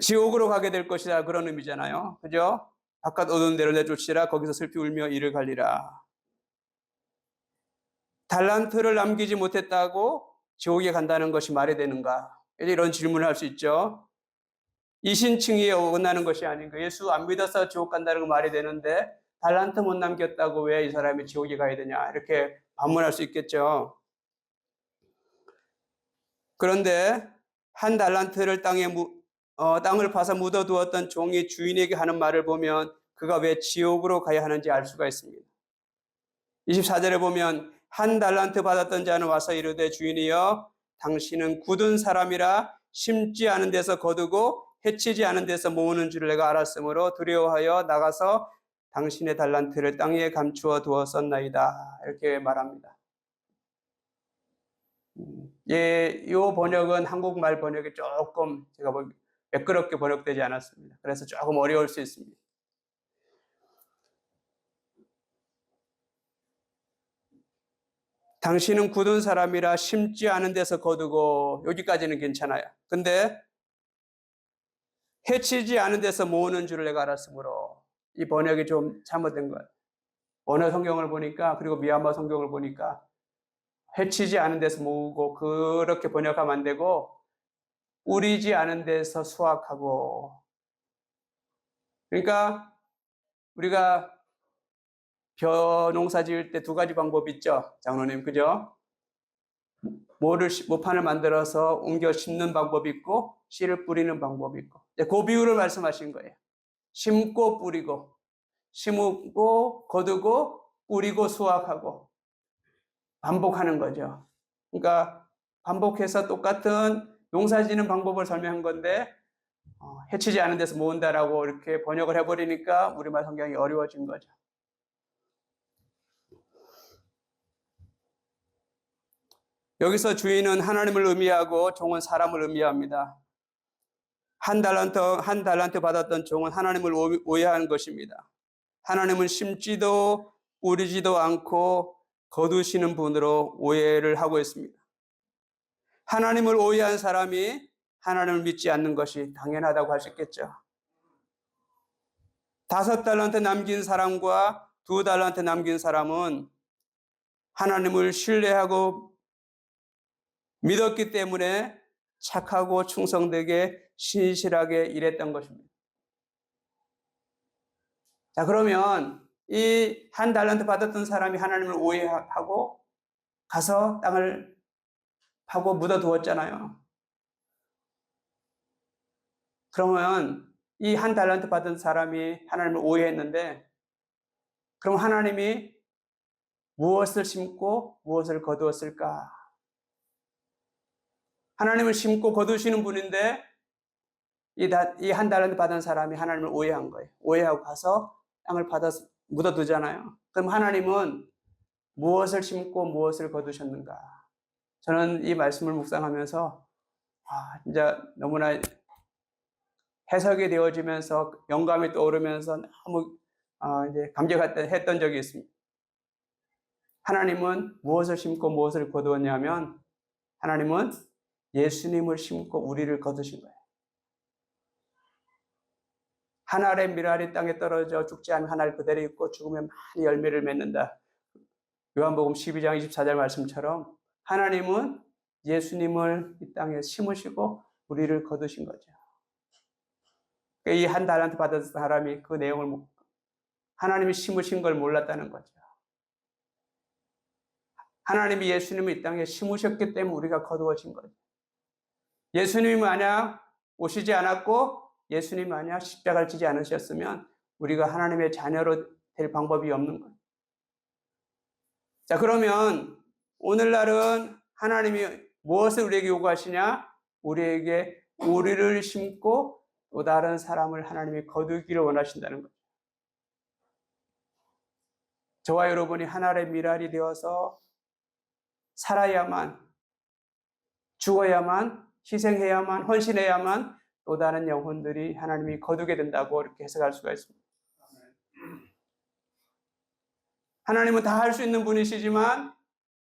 지옥으로 가게 될 것이다 그런 의미잖아요. 그죠? 바깥 얻은 대로 내쫓으라. 거기서 슬피 울며 이를 갈리라. 달란트를 남기지 못했다고 지옥에 간다는 것이 말이 되는가? 이런 질문을 할 수 있죠. 이신칭의에 어긋나는 것이 아닌가? 예수 안 믿어서 지옥 간다는 거 말이 되는데 달란트 못 남겼다고 왜 이 사람이 지옥에 가야 되냐? 이렇게 반문할 수 있겠죠. 그런데 1달란트를 땅을 파서 묻어두었던 종이 주인에게 하는 말을 보면 그가 왜 지옥으로 가야 하는지 알 수가 있습니다. 24절에 보면 1달란트 받았던 자는 와서 이르되 주인이여 당신은 굳은 사람이라 심지 않은 데서 거두고 해치지 않은 데서 모으는 줄 내가 알았으므로 두려워하여 나가서 당신의 달란트를 땅에 감추어 두었었나이다. 이렇게 말합니다. 예, 이 번역은 한국말 번역이 조금 제가 보기 매끄럽게 번역되지 않았습니다. 그래서 조금 어려울 수 있습니다. 당신은 굳은 사람이라 심지 않은 데서 거두고 여기까지는 괜찮아요. 근데 해치지 않은 데서 모으는 줄을 내가 알았으므로 이 번역이 좀 잘못된 거예요. 원어 성경을 보니까 그리고 미얀마 성경을 보니까 해치지 않은 데서 모으고 그렇게 번역하면 안 되고 뿌리지 않은 데서 수확하고 그러니까 우리가 벼 농사 지을 때 2가지 방법이 있죠. 장로님 그죠? 모판을 만들어서 옮겨 심는 방법이 있고 씨를 뿌리는 방법이 있고 그 비율을 말씀하신 거예요. 심고 뿌리고 심고 거두고 뿌리고 수확하고 반복하는 거죠. 그러니까 반복해서 똑같은 농사 지는 방법을 설명한 건데 해치지 않은 데서 모은다라고 이렇게 번역을 해버리니까 우리말 성경이 어려워진 거죠. 여기서 주인은 하나님을 의미하고 종은 사람을 의미합니다. 1달란트 받았던 종은 하나님을 오해한 것입니다. 하나님은 심지도 뿌리지도 않고 거두시는 분으로 오해를 하고 있습니다. 하나님을 오해한 사람이 하나님을 믿지 않는 것이 당연하다고 할 수 있겠죠. 5달란트 남긴 사람과 2달란트 남긴 사람은 하나님을 신뢰하고 믿었기 때문에 착하고 충성되게 신실하게 일했던 것입니다. 자, 그러면 이 한 달란트 받았던 사람이 하나님을 오해하고 가서 땅을 파고 묻어두었잖아요. 그러면 이 한 달란트 받은 사람이 하나님을 오해했는데, 그럼 하나님이 무엇을 심고 무엇을 거두었을까? 하나님을 심고 거두시는 분인데 이 한 달란트 받은 사람이 하나님을 오해한 거예요. 오해하고 가서 땅을 받아서 묻어두잖아요. 그럼 하나님은 무엇을 심고 무엇을 거두셨는가? 저는 이 말씀을 묵상하면서 진짜 너무나 해석이 되어지면서 영감이 떠오르면서 너무 이제 감격했던 적이 있습니다. 하나님은 무엇을 심고 무엇을 거두었냐면 하나님은 예수님을 심고 우리를 거두신 거예요. 한 알의 밀알이 땅에 떨어져 죽지 않은 한 알 그대로 있고 죽으면 많이 열매를 맺는다. 요한복음 12장 24절 말씀처럼 하나님은 예수님을 이 땅에 심으시고 우리를 거두신 거죠. 이 한 달란트 받은 사람이 그 내용을 하나님이 심으신 걸 몰랐다는 거죠. 하나님이 예수님을 이 땅에 심으셨기 때문에 우리가 거두어진 거죠. 예수님이 만약 오시지 않았고 예수님이 만약 십자가를 지지 않으셨으면 우리가 하나님의 자녀로 될 방법이 없는 거예요. 자, 그러면 오늘날은 하나님이 무엇을 우리에게 요구하시냐? 우리에게 우리를 심고 또 다른 사람을 하나님이 거두기를 원하신다는 거죠. 저와 여러분이 하나님의 밀알이 되어서 살아야만, 죽어야만, 희생해야만, 헌신해야만 또 다른 영혼들이 하나님이 거두게 된다고 이렇게 해석할 수가 있습니다. 하나님은 다 할 수 있는 분이시지만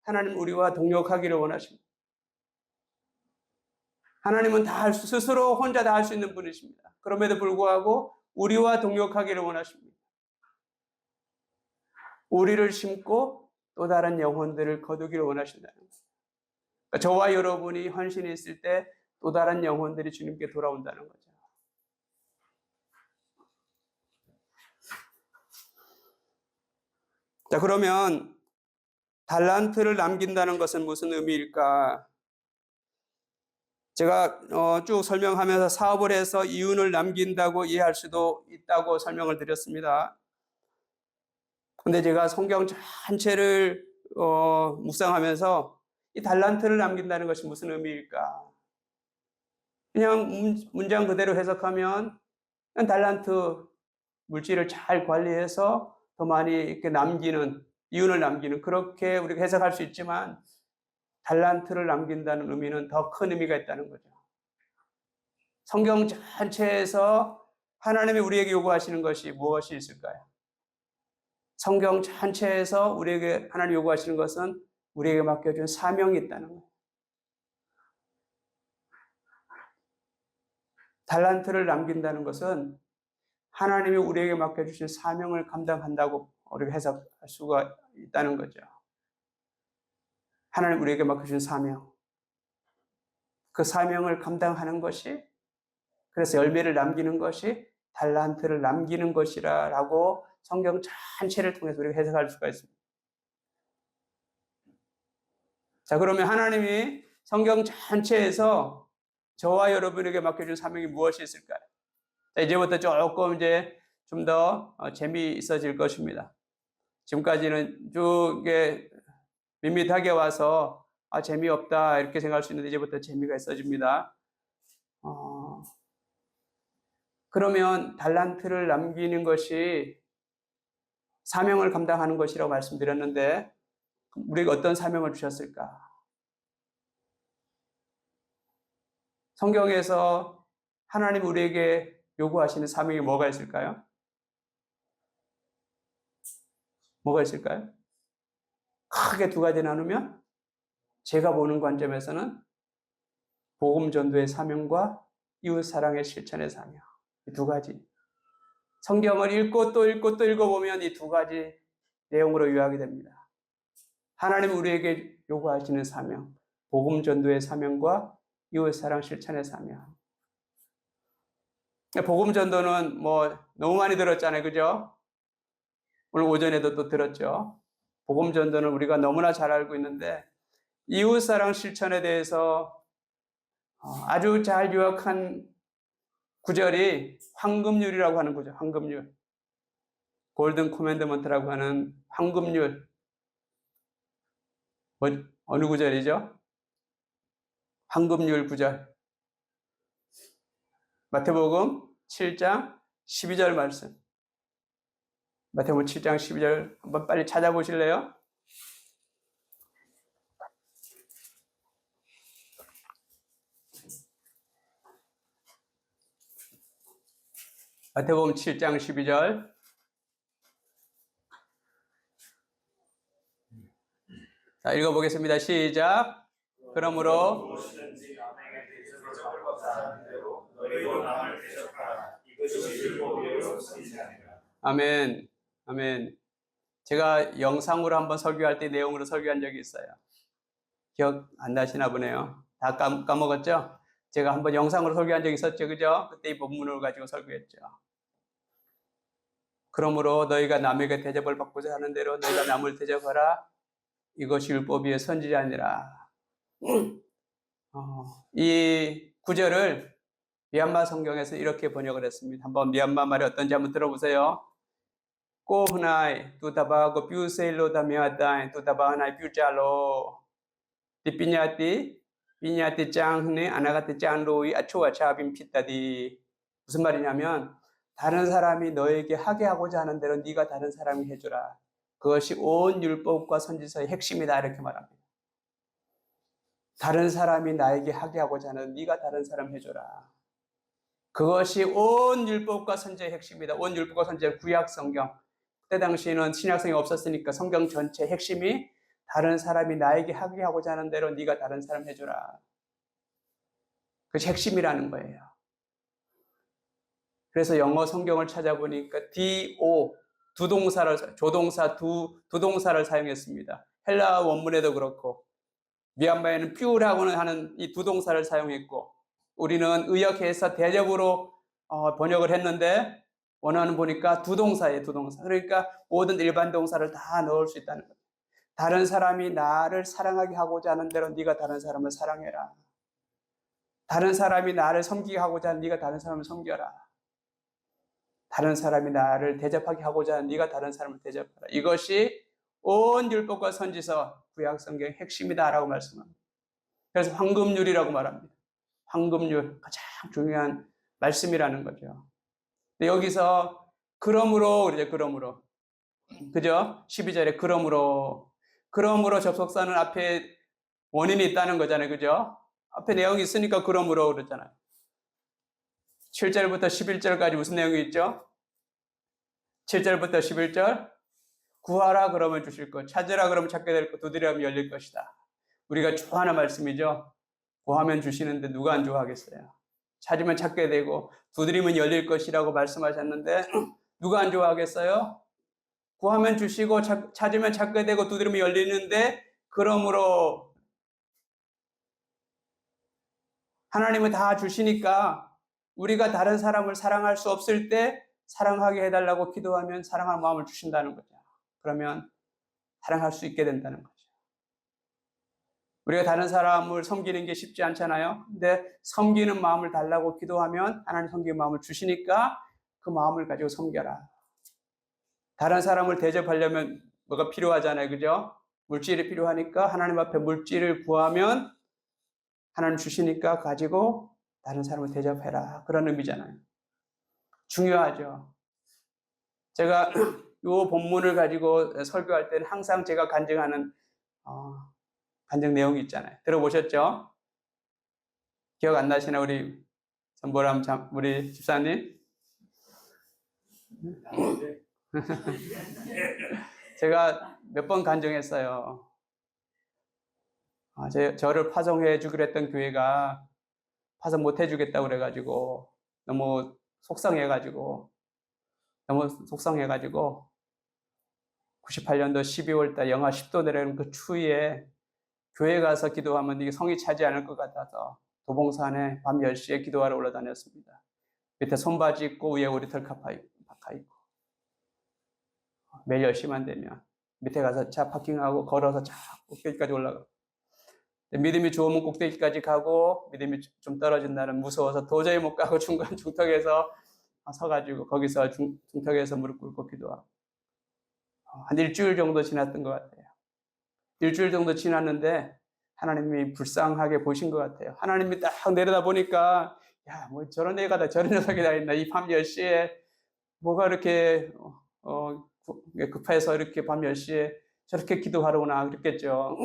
하나님은 우리와 동역하기를 원하십니다. 하나님은 스스로 혼자 다 할 수 있는 분이십니다. 그럼에도 불구하고 우리와 동역하기를 원하십니다. 우리를 심고 또 다른 영혼들을 거두기를 원하신다는 거예요. 그러니까 저와 여러분이 헌신이 있을 때 또 다른 영혼들이 주님께 돌아온다는 거죠. 자, 그러면 달란트를 남긴다는 것은 무슨 의미일까? 제가 쭉 설명하면서 사업을 해서 이윤을 남긴다고 이해할 수도 있다고 설명을 드렸습니다. 근데 제가 성경 전체를 묵상하면서 이 달란트를 남긴다는 것이 무슨 의미일까? 그냥 문장 그대로 해석하면 그냥 달란트 물질을 잘 관리해서 더 많이 이렇게 남기는, 이윤을 남기는, 그렇게 우리가 해석할 수 있지만 달란트를 남긴다는 의미는 더 큰 의미가 있다는 거죠. 성경 전체에서 하나님이 우리에게 요구하시는 것이 무엇이 있을까요? 성경 전체에서 우리에게 하나님 요구하시는 것은 우리에게 맡겨준 사명이 있다는 거예요. 달란트를 남긴다는 것은 하나님이 우리에게 맡겨주신 사명을 감당한다고 우리가 해석할 수가 있다는 거죠. 하나님 우리에게 맡겨주신 사명. 그 사명을 감당하는 것이, 그래서 열매를 남기는 것이 달란트를 남기는 것이라고 성경 전체를 통해서 우리가 해석할 수가 있습니다. 자, 그러면 하나님이 성경 전체에서 저와 여러분에게 맡겨준 사명이 무엇이 있을까요? 자, 이제부터 조금 이제 좀 더 재미있어질 것입니다. 지금까지는 쭉 이게 밋밋하게 와서 재미없다 이렇게 생각할 수 있는데 이제부터 재미가 있어집니다. 그러면 달란트를 남기는 것이 사명을 감당하는 것이라고 말씀드렸는데 우리에게 어떤 사명을 주셨을까? 성경에서 하나님 우리에게 요구하시는 사명이 뭐가 있을까요? 뭐가 있을까요? 크게 두 가지 나누면 제가 보는 관점에서는 복음 전도의 사명과 이웃 사랑의 실천의 사명, 이 두 가지. 성경을 읽고 또 읽고 또 읽어보면 이 두 가지 내용으로 요약이 됩니다. 하나님 우리에게 요구하시는 사명, 복음 전도의 사명과 이웃 사랑 실천의 사명. 복음 전도는 뭐 너무 많이 들었잖아요, 그죠? 오늘 오전에도 또 들었죠. 복음 전도는 우리가 너무나 잘 알고 있는데 이웃사랑 실천에 대해서 아주 잘 요약한 구절이 황금률이라고 하는 구절. 황금률. 골든 코맨드먼트라고 하는 황금률. 어느 구절이죠? 황금률 구절. 마태복음 7장 12절 말씀. 마태복음 7장 12절 한번 빨리 찾아보실래요? 마태복음 7장 12절. 자, 읽어보겠습니다. 시작. 그러므로 무엇이든지 남에게 대접을 받지 않은 대로 너희도 남을 대접하라. 이것이 율법이요 선지자니라. 아멘. 아멘. 제가 영상으로 한번 설교할 때 내용으로 설교한 적이 있어요. 기억 안 나시나 보네요. 다 까먹었죠? 제가 한번 영상으로 설교한 적이 있었죠. 그죠? 그때 이 본문을 가지고 설교했죠. 그러므로 너희가 남에게 대접을 받고자 하는 대로 너희가 남을 대접하라. 이것이 율법이요 선지자니라. 이 구절을 미얀마 성경에서 이렇게 번역을 했습니다. 한번 미얀마 말이 어떤지 한번 들어보세요. Cô này tu taba go piu se lo da mea dai tu taba nai piu cha lo ti pinyati 짱 ne 아나가티 짱 로이 아초와 차빈 피따디. 무슨 말이냐면 다른 사람이 너에게 하게 하고자 하는 대로 네가 다른 사람이 해주라. 그것이 온 율법과 선지서의 핵심이다 이렇게 말합니다. 다른 사람이 나에게 하게 하고자 하는 네가 다른 사람 해줘라. 그것이 온 율법과 선지의 핵심이다. 온 율법과 선지의 구약 성경. 그때 당시에는 신약 성경이 없었으니까 성경 전체 핵심이 다른 사람이 나에게 하게 하고자 하는 대로 네가 다른 사람 해줘라. 그것이 핵심이라는 거예요. 그래서 영어 성경을 찾아보니까 do, 조동사 두 동사를 사용했습니다. 헬라 원문에도 그렇고 미얀마에는 퓨라고는 하는 이 두 동사를 사용했고 우리는 의역해서 대접으로 번역을 했는데 원어는 보니까 두 동사예요. 두 동사. 그러니까 모든 일반 동사를 다 넣을 수 있다는 거예요. 다른 사람이 나를 사랑하게 하고자 하는 대로 네가 다른 사람을 사랑해라. 다른 사람이 나를 섬기게 하고자 하는 네가 다른 사람을 섬겨라. 다른 사람이 나를 대접하게 하고자 하는 네가 다른 사람을 대접하라. 이것이 온 율법과 선지서 구약 성경의 핵심이다라고 말씀합니다. 그래서 황금률이라고 말합니다. 황금률 가장 중요한 말씀이라는 거죠. 근데 여기서 그러므로 그러죠. 그러므로 그죠? 12절에 그러므로 접속사는 앞에 원인이 있다는 거잖아요. 그죠? 앞에 내용이 있으니까 그러므로 그러잖아요. 7절부터 11절까지 무슨 내용이 있죠? 7절부터 11절 구하라 그러면 주실 것, 찾으라 그러면 찾게 될 것, 두드리면 열릴 것이다. 우리가 좋아하는 말씀이죠. 구하면 주시는데 누가 안 좋아하겠어요? 찾으면 찾게 되고 두드리면 열릴 것이라고 말씀하셨는데 누가 안 좋아하겠어요? 구하면 주시고 찾으면 찾게 되고 두드리면 열리는데 그러므로 하나님은 다 주시니까 우리가 다른 사람을 사랑할 수 없을 때 사랑하게 해달라고 기도하면 사랑할 마음을 주신다는 거죠. 그러면 사랑할 수 있게 된다는 거죠. 우리가 다른 사람을 섬기는 게 쉽지 않잖아요. 근데 섬기는 마음을 달라고 기도하면 하나님 섬기는 마음을 주시니까 그 마음을 가지고 섬겨라. 다른 사람을 대접하려면 뭐가 필요하잖아요. 그죠? 물질이 필요하니까 하나님 앞에 물질을 구하면 하나님 주시니까 가지고 다른 사람을 대접해라. 그런 의미잖아요. 중요하죠. 제가 이 본문을 가지고 설교할 때는 항상 제가 간증하는 간증 내용이 있잖아요. 들어보셨죠? 기억 안 나시나 우리 전보람 우리 집사님? 제가 몇 번 간증했어요. 저를 파송해 주기로 했던 교회가 파송 못 해주겠다고 그래가지고 너무 속상해가지고 98년도 12월 달 영하 10도 내려오는 그 추위에 교회 가서 기도하면 이게 성이 차지 않을 것 같아서 도봉산에 밤 10시에 기도하러 올라다녔습니다. 밑에 손바지 입고 위에 오리털 박아 입고 매일 10시만 되면 밑에 가서 차 파킹하고 걸어서 쫙 꼭대기까지 올라가. 믿음이 좋으면 꼭대기까지 가고 믿음이 좀 떨어진 날은 무서워서 도저히 못 가고 중간 중턱에서 서가지고 거기서 중턱에서 무릎 꿇고 기도하고. 한 일주일 정도 지났던 것 같아요. 일주일 정도 지났는데 하나님이 불쌍하게 보신 것 같아요. 하나님이 딱 내려다 보니까 야, 뭐 저런 애가 다 저런 녀석이 다 있나. 이 밤 10시에 뭐가 이렇게 급해서 이렇게 밤 10시에 저렇게 기도하러구나 그랬겠죠.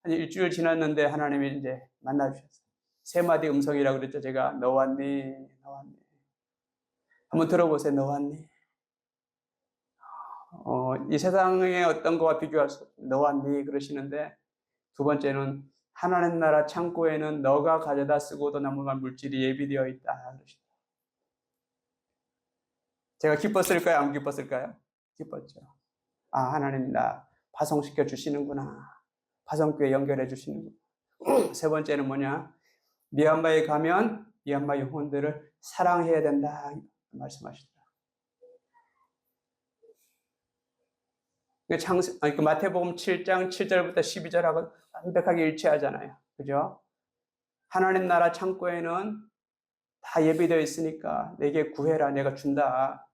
한 일주일 지났는데 하나님이 이제 만나주셨어요. 세 마디 음성이라고 그랬죠. 제가 너 왔니? 너 왔니? 한번 들어보세요. 너 왔니? 이 세상의 어떤 거와 비교할 수 없어요. 너 왔니? 그러시는데 두 번째는 하나님 나라 창고에는 너가 가져다 쓰고도 남을 물질이 예비되어 있다 그러시죠. 제가 기뻤을까요? 안 기뻤을까요? 기뻤죠. 아, 하나님 나 파송시켜 주시는구나. 파송교회 연결해 주시는구나. 세 번째는 뭐냐? 미얀마에 가면 미얀마 영혼들을 사랑해야 된다 말씀하시더라고요. 마태복음 7장 7절부터 12절하고 완벽하게 일치하잖아요. 그죠? 하나님 나라 창고에는 다 예비되어 있으니까 내게 구해라. 내가 준다.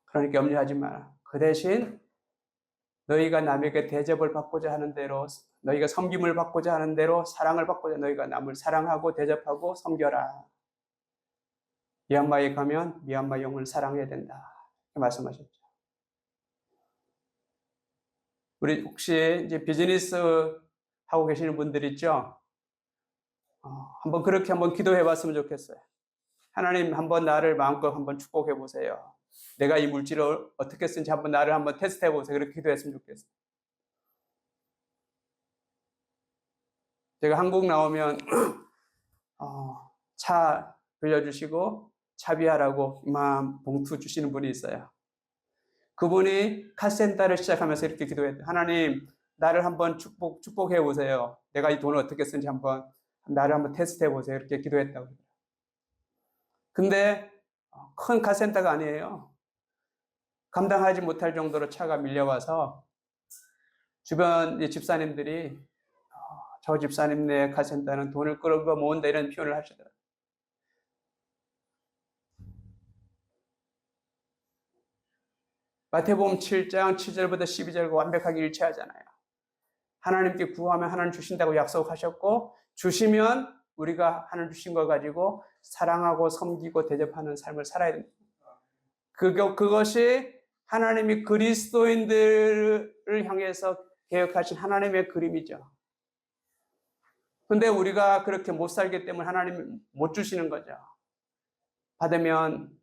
그러니까 염려하지 마라. 그 대신 너희가 남에게 대접을 받고자 하는 대로, 너희가 섬김을 받고자 하는 대로, 사랑을 받고자 너희가 남을 사랑하고 대접하고 섬겨라. 미얀마에 가면 미얀마 영혼을 사랑해야 된다. 이렇게 말씀하셨죠. 우리 혹시 이제 비즈니스 하고 계시는 분들 있죠? 한번 그렇게 한번 기도해 봤으면 좋겠어요. 하나님 한번 나를 마음껏 한번 축복해 보세요. 내가 이 물질을 어떻게 쓰는지 한번 나를 한번 테스트해 보세요. 그렇게 기도했으면 좋겠어요. 제가 한국 나오면 차 빌려주시고 차비하라고 이만 봉투 주시는 분이 있어요. 그분이 카센터를 시작하면서 이렇게 기도했대요. 하나님 나를 한번 축복해 보세요. 내가 이 돈을 어떻게 쓰는지 한번 나를 한번 테스트해 보세요. 이렇게 기도했다고. 근데 큰 카센터가 아니에요. 감당하지 못할 정도로 차가 밀려와서 주변 집사님들이 저 집사님네 카센터는 돈을 끌어가 모은다 이런 표현을 하시더라고요. 마태복음 7장 7절부터 12절과 완벽하게 일치하잖아요. 하나님께 구하면 하나님 주신다고 약속하셨고 주시면 우리가 하나님 주신 걸 가지고 사랑하고 섬기고 대접하는 삶을 살아야 됩니다. 그것이 하나님이 그리스도인들을 향해서 계획하신 하나님의 그림이죠. 근데 우리가 그렇게 못 살기 때문에 하나님이 못 주시는 거죠. 받으면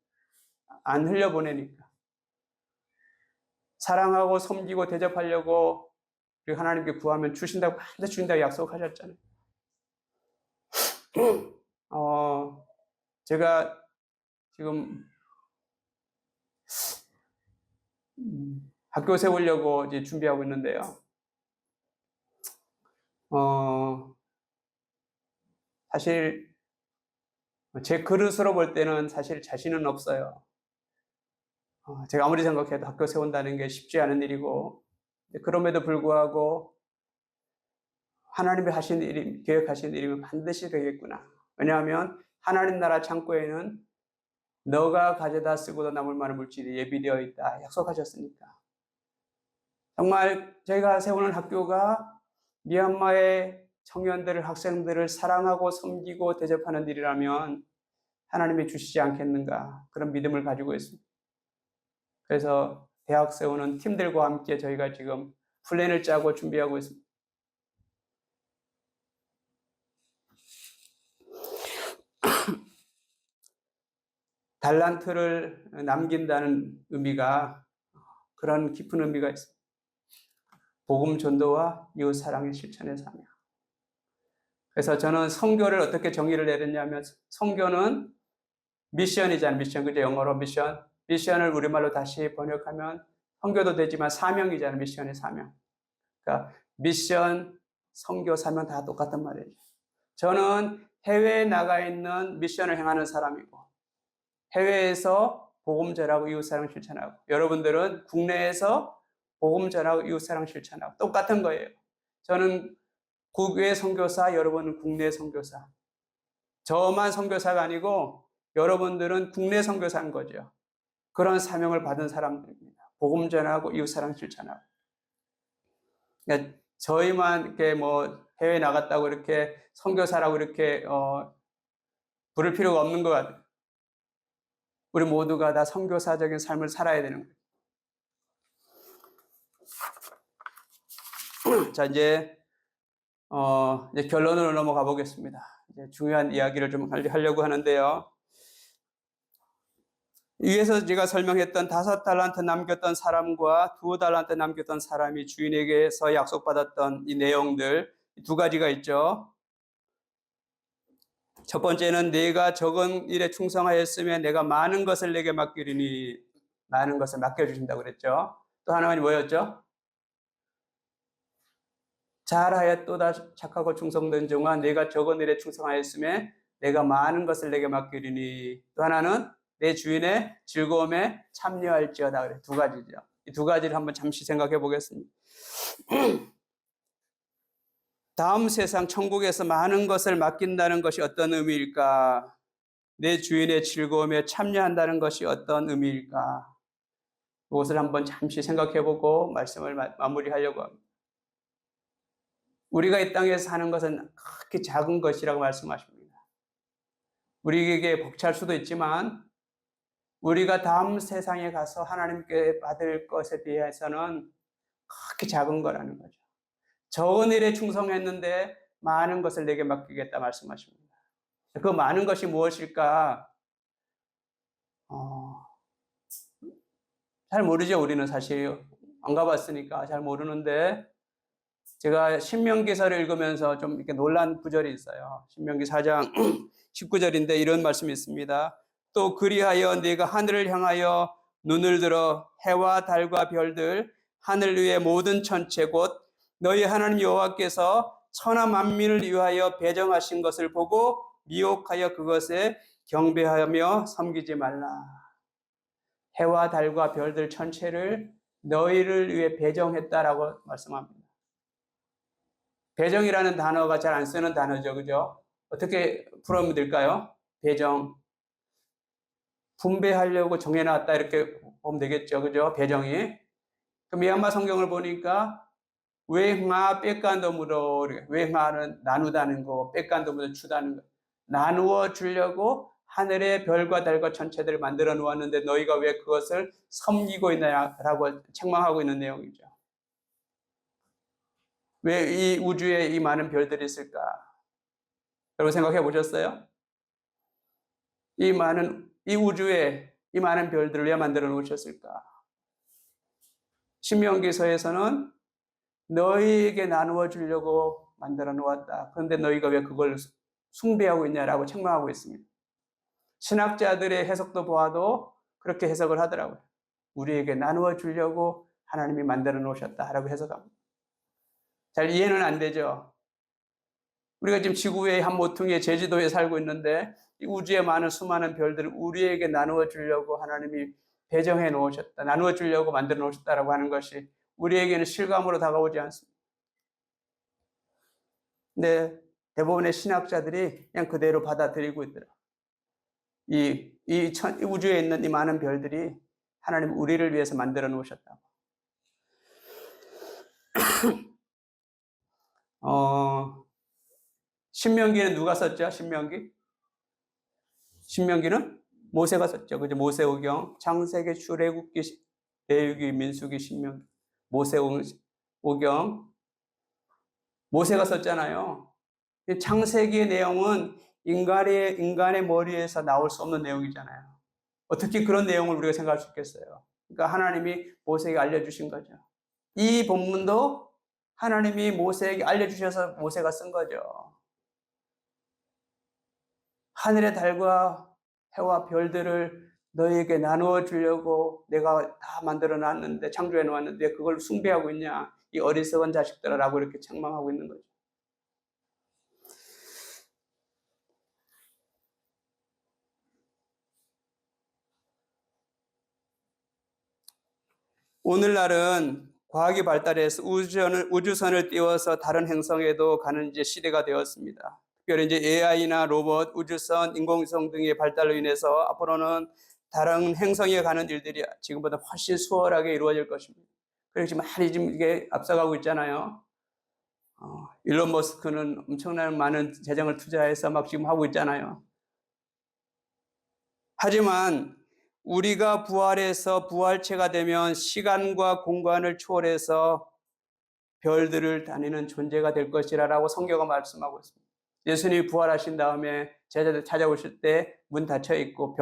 안 흘려보내니까. 사랑하고 섬기고 대접하려고 우리 하나님께 구하면 주신다고 반드시 주신다고 약속하셨잖아요. 제가 지금 학교 세우려고 이제 준비하고 있는데요. 사실 제 그릇으로 볼 때는 사실 자신은 없어요. 제가 아무리 생각해도 학교 세운다는 게 쉽지 않은 일이고, 그럼에도 불구하고 하나님이 하신 일, 계획하신 일이면 반드시 되겠구나. 왜냐하면 하나님 나라 창고에는 너가 가져다 쓰고도 남을 만한 물질이 예비되어 있다 약속하셨으니까. 정말 제가 세우는 학교가 미얀마의 청년들을, 학생들을 사랑하고 섬기고 대접하는 일이라면 하나님이 주시지 않겠는가, 그런 믿음을 가지고 있습니다. 그래서 대학 세우는 팀들과 함께 저희가 지금 플랜을 짜고 준비하고 있습니다. 달란트를 남긴다는 의미가, 그런 깊은 의미가 있습니다. 복음 전도와 이웃 사랑의 실천의 사명. 그래서 저는 선교를 어떻게 정의를 내렸냐면, 선교는 미션이잖아요. 미션, 그죠? 영어로 미션. 미션을 우리말로 다시 번역하면 선교도 되지만 사명이잖아요. 미션의 사명. 그러니까 미션, 선교, 사명 다 똑같단 말이에요. 저는 해외에 나가 있는 미션을 행하는 사람이고, 해외에서 복음 전하고 이웃사랑 실천하고, 여러분들은 국내에서 복음 전하고 이웃사랑 실천하고 똑같은 거예요. 저는 국외 선교사, 여러분은 국내 선교사. 저만 선교사가 아니고 여러분들은 국내 선교사인 거죠. 그런 사명을 받은 사람들입니다. 복음 전하고 이웃사랑 실천하고. 그러니까 저희만 이렇게 뭐 해외 나갔다고 이렇게 선교사라고 이렇게 부를 필요가 없는 것 같아요. 우리 모두가 다 선교사적인 삶을 살아야 되는 거예요. 자, 이제 결론으로 넘어가 보겠습니다. 이제 중요한 이야기를 좀 하려고 하는데요. 위에서 제가 설명했던 5달란트 남겼던 사람과 2달란트 남겼던 사람이 주인에게서 약속받았던 이 내용들, 두 가지가 있죠. 첫 번째는 내가 적은 일에 충성하였으면 내가 많은 것을 내게 맡기리니, 많은 것을 맡겨주신다고 그랬죠. 또 하나는 뭐였죠? 잘하였도다 착하고 충성된 종아, 내가 적은 일에 충성하였으면 내가 많은 것을 내게 맡기리니. 또 하나는 내 주인의 즐거움에 참여할지어다. 그래. 두 가지죠. 이 두 가지를 한번 잠시 생각해 보겠습니다. 다음 세상 천국에서 많은 것을 맡긴다는 것이 어떤 의미일까? 내 주인의 즐거움에 참여한다는 것이 어떤 의미일까? 그것을 한번 잠시 생각해 보고 말씀을 마무리하려고 합니다. 우리가 이 땅에서 사는 것은 그렇게 작은 것이라고 말씀하십니다. 우리에게 벅찰 수도 있지만 우리가 다음 세상에 가서 하나님께 받을 것에 비해서는 그렇게 작은 거라는 거죠. 적은 일에 충성했는데 많은 것을 내게 맡기겠다 말씀하십니다. 그 많은 것이 무엇일까? 잘 모르죠. 우리는 사실 안 가봤으니까 잘 모르는데, 제가 신명기서를 읽으면서 좀 이렇게 놀란 구절이 있어요. 신명기 4장 19절인데 이런 말씀이 있습니다. 또 그리하여 네가 하늘을 향하여 눈을 들어 해와 달과 별들, 하늘 위의 모든 천체 곧 너희 하나님 여호와께서 천하 만민을 위하여 배정하신 것을 보고 미혹하여 그것에 경배하며 섬기지 말라. 해와 달과 별들 천체를 너희를 위해 배정했다라고 말씀합니다. 배정이라는 단어가 잘 안 쓰는 단어죠. 그죠? 어떻게 풀어보면 될까요? 배정. 분배하려고 정해놨다 이렇게 보면 되겠죠. 그죠? 배정이. 그 미얀마 성경을 보니까 외화 빽간돔으로, 외화는 나누다는 거, 빽간돔으로 주다는 거. 나누어 주려고 하늘의 별과 달과 천체들을 만들어 놓았는데 너희가 왜 그것을 섬기고 있느냐라고 책망하고 있는 내용이죠. 왜 이 우주에 이 많은 별들이 있을까? 여러분 생각해 보셨어요? 이 우주에 이 많은 별들을 왜 만들어 놓으셨을까? 신명기서에서는 너희에게 나누어 주려고 만들어 놓았다. 그런데 너희가 왜 그걸 숭배하고 있냐라고 책망하고 있습니다. 신학자들의 해석도 보아도 그렇게 해석을 하더라고요. 우리에게 나누어 주려고 하나님이 만들어 놓으셨다라고 해석합니다. 잘 이해는 안 되죠. 우리가 지금 지구의 한 모퉁이의 제주도에 살고 있는데 이 우주에 많은 수많은 별들을 우리에게 나누어 주려고 하나님이 배정해 놓으셨다, 나누어 주려고 만들어 놓으셨다라고 하는 것이 우리에게는 실감으로 다가오지 않습니다. 근데 대부분의 신학자들이 그냥 그대로 받아들이고 있더라. 이 우주에 있는 이 많은 별들이 하나님 우리를 위해서 만들어 놓으셨다고. 신명기는 누가 썼죠? 신명기는 모세가 썼죠. 그죠? 모세오경, 창세기, 출애굽기, 레위기, 민수기, 신명기, 모세오경, 모세가 썼잖아요. 창세기의 내용은 인간의 머리에서 나올 수 없는 내용이잖아요. 어떻게 그런 내용을 우리가 생각할 수 있겠어요? 그러니까 하나님이 모세에게 알려주신 거죠. 이 본문도 하나님이 모세에게 알려주셔서 모세가 쓴 거죠. 하늘의 달과 해와 별들을 너희에게 나누어 주려고 내가 다 만들어 놨는데, 창조해 놓았는데 그걸 숭배하고 있냐, 이 어리석은 자식들아라고 이렇게 책망하고 있는 거죠. 오늘날은 과학이 발달해서 우주선을 띄워서 다른 행성에도 가는 이제 시대가 되었습니다. 특별히 이제 AI나 로봇, 우주선, 인공위성 등의 발달로 인해서 앞으로는 다른 행성에 가는 일들이 지금보다 훨씬 수월하게 이루어질 것입니다. 그래서 지금 많이 지금 이게 앞서가고 있잖아요. 일론 머스크는 엄청난 많은 재정을 투자해서 막 지금 하고 있잖아요. 하지만 우리가 부활해서 부활체가 되면 시간과 공간을 초월해서 별들을 다니는 존재가 될 것이라고 성경은 말씀하고 있습니다. 예수님이 부활하신 다음에 제자들 찾아오실 때 문 닫혀 있고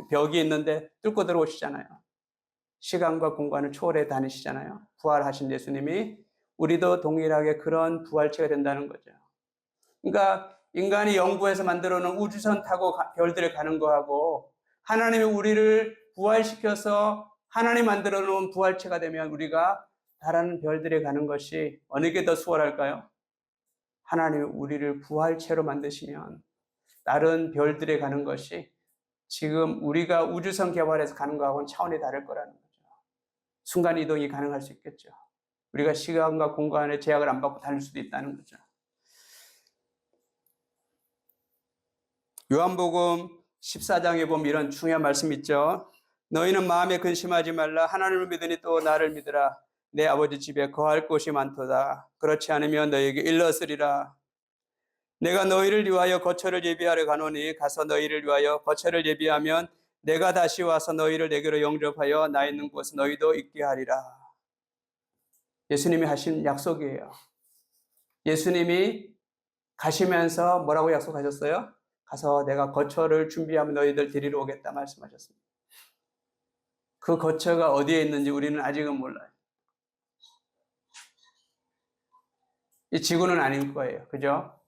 벽이 있는데 뚫고 들어오시잖아요. 시간과 공간을 초월해 다니시잖아요. 부활하신 예수님이 우리도 동일하게 그런 부활체가 된다는 거죠. 그러니까 인간이 연구해서 만들어 놓은 우주선 타고 별들에 가는 거하고 하나님이 우리를 부활시켜서 하나님 만들어 놓은 부활체가 되면 우리가 다른 별들에 가는 것이 어느 게 더 수월할까요? 하나님이 우리를 부활체로 만드시면 다른 별들에 가는 것이 지금 우리가 우주선 개발해서 가는 거하고는 차원이 다를 거라는 거죠. 순간이동이 가능할 수 있겠죠. 우리가 시간과 공간의 제약을 안 받고 다닐 수도 있다는 거죠. 요한복음 14장에 보면 이런 중요한 말씀이 있죠. 너희는 마음에 근심하지 말라. 하나님을 믿으니 또 나를 믿으라. 내 아버지 집에 거할 곳이 많도다. 그렇지 않으면 너희에게 일렀으리라. 내가 너희를 위하여 거처를 예비하러 가노니 가서 너희를 위하여 거처를 예비하면 내가 다시 와서 너희를 내게로 영접하여 나 있는 곳에 너희도 있게 하리라. 예수님이 하신 약속이에요. 예수님이 가시면서 뭐라고 약속하셨어요? 가서 내가 거처를 준비하면 너희들 데리러 오겠다 말씀하셨습니다. 그 거처가 어디에 있는지 우리는 아직은 몰라요. 이 지구는 아닐 거예요. 그죠?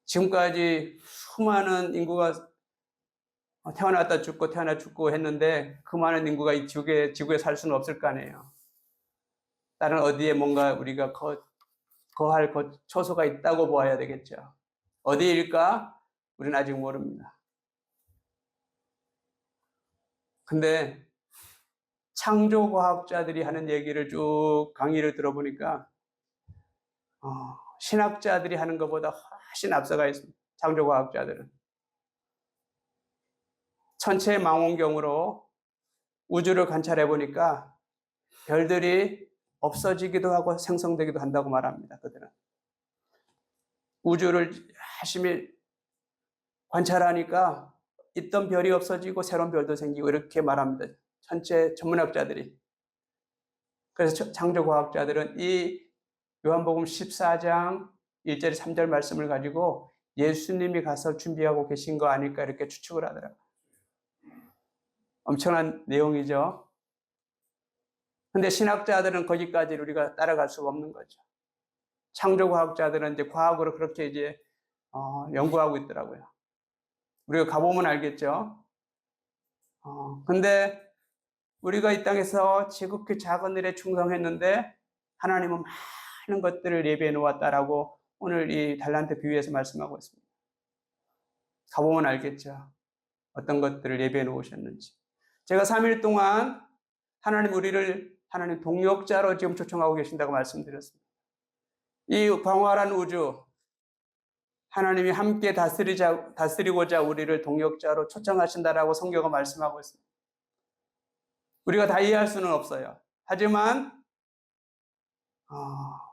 지금까지 수많은 인구가 태어났다 죽고 태어났다 죽고 했는데 그 많은 인구가 이 지구에 살 수는 없을 거 아니에요. 다른 어디에 뭔가 우리가 거할 초소가 있다고 보아야 되겠죠. 어디일까? 우리는 아직 모릅니다. 근데 창조과학자들이 하는 얘기를 쭉 강의를 들어보니까 신학자들이 하는 것보다 훨씬 앞서가 있습니다. 창조과학자들은. 천체 망원경으로 우주를 관찰해 보니까 별들이 없어지기도 하고 생성되기도 한다고 말합니다. 그들은. 우주를 열심히 관찰하니까 있던 별이 없어지고 새로운 별도 생기고 이렇게 말합니다. 천체 전문학자들이. 그래서 창조과학자들은 이 요한복음 14장 1절 3절 말씀을 가지고 예수님이 가서 준비하고 계신 거 아닐까 이렇게 추측을 하더라고요. 엄청난 내용이죠. 근데 신학자들은 거기까지 우리가 따라갈 수가 없는 거죠. 창조과학자들은 이제 과학으로 그렇게 이제 연구하고 있더라고요. 우리가 가보면 알겠죠. 근데 우리가 이 땅에서 지극히 작은 일에 충성했는데 하나님은 많은 것들을 예비해 놓았다라고 오늘 이 달란트 비유에서 말씀하고 있습니다. 가보면 알겠죠. 어떤 것들을 예비해 놓으셨는지. 제가 3일 동안 하나님 우리를 하나님 동역자로 지금 초청하고 계신다고 말씀드렸습니다. 이 광활한 우주 하나님이 함께 다스리고자 우리를 동역자로 초청하신다라고 성경은 말씀하고 있습니다. 우리가 다 이해할 수는 없어요. 하지만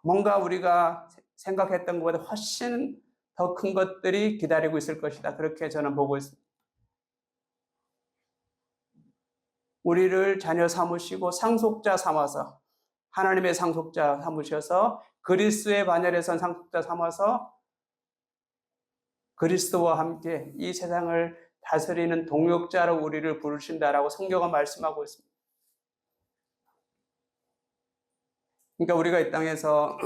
뭔가 우리가 생각했던 것보다 훨씬 더 큰 것들이 기다리고 있을 것이다. 그렇게 저는 보고 있습니다. 우리를 자녀 삼으시고 상속자 삼아서 하나님의 상속자 삼으셔서 그리스도의 반열에 선 상속자 삼아서 그리스도와 함께 이 세상을 다스리는 동역자로 우리를 부르신다라고 성경은 말씀하고 있습니다. 그러니까 우리가 이 땅에서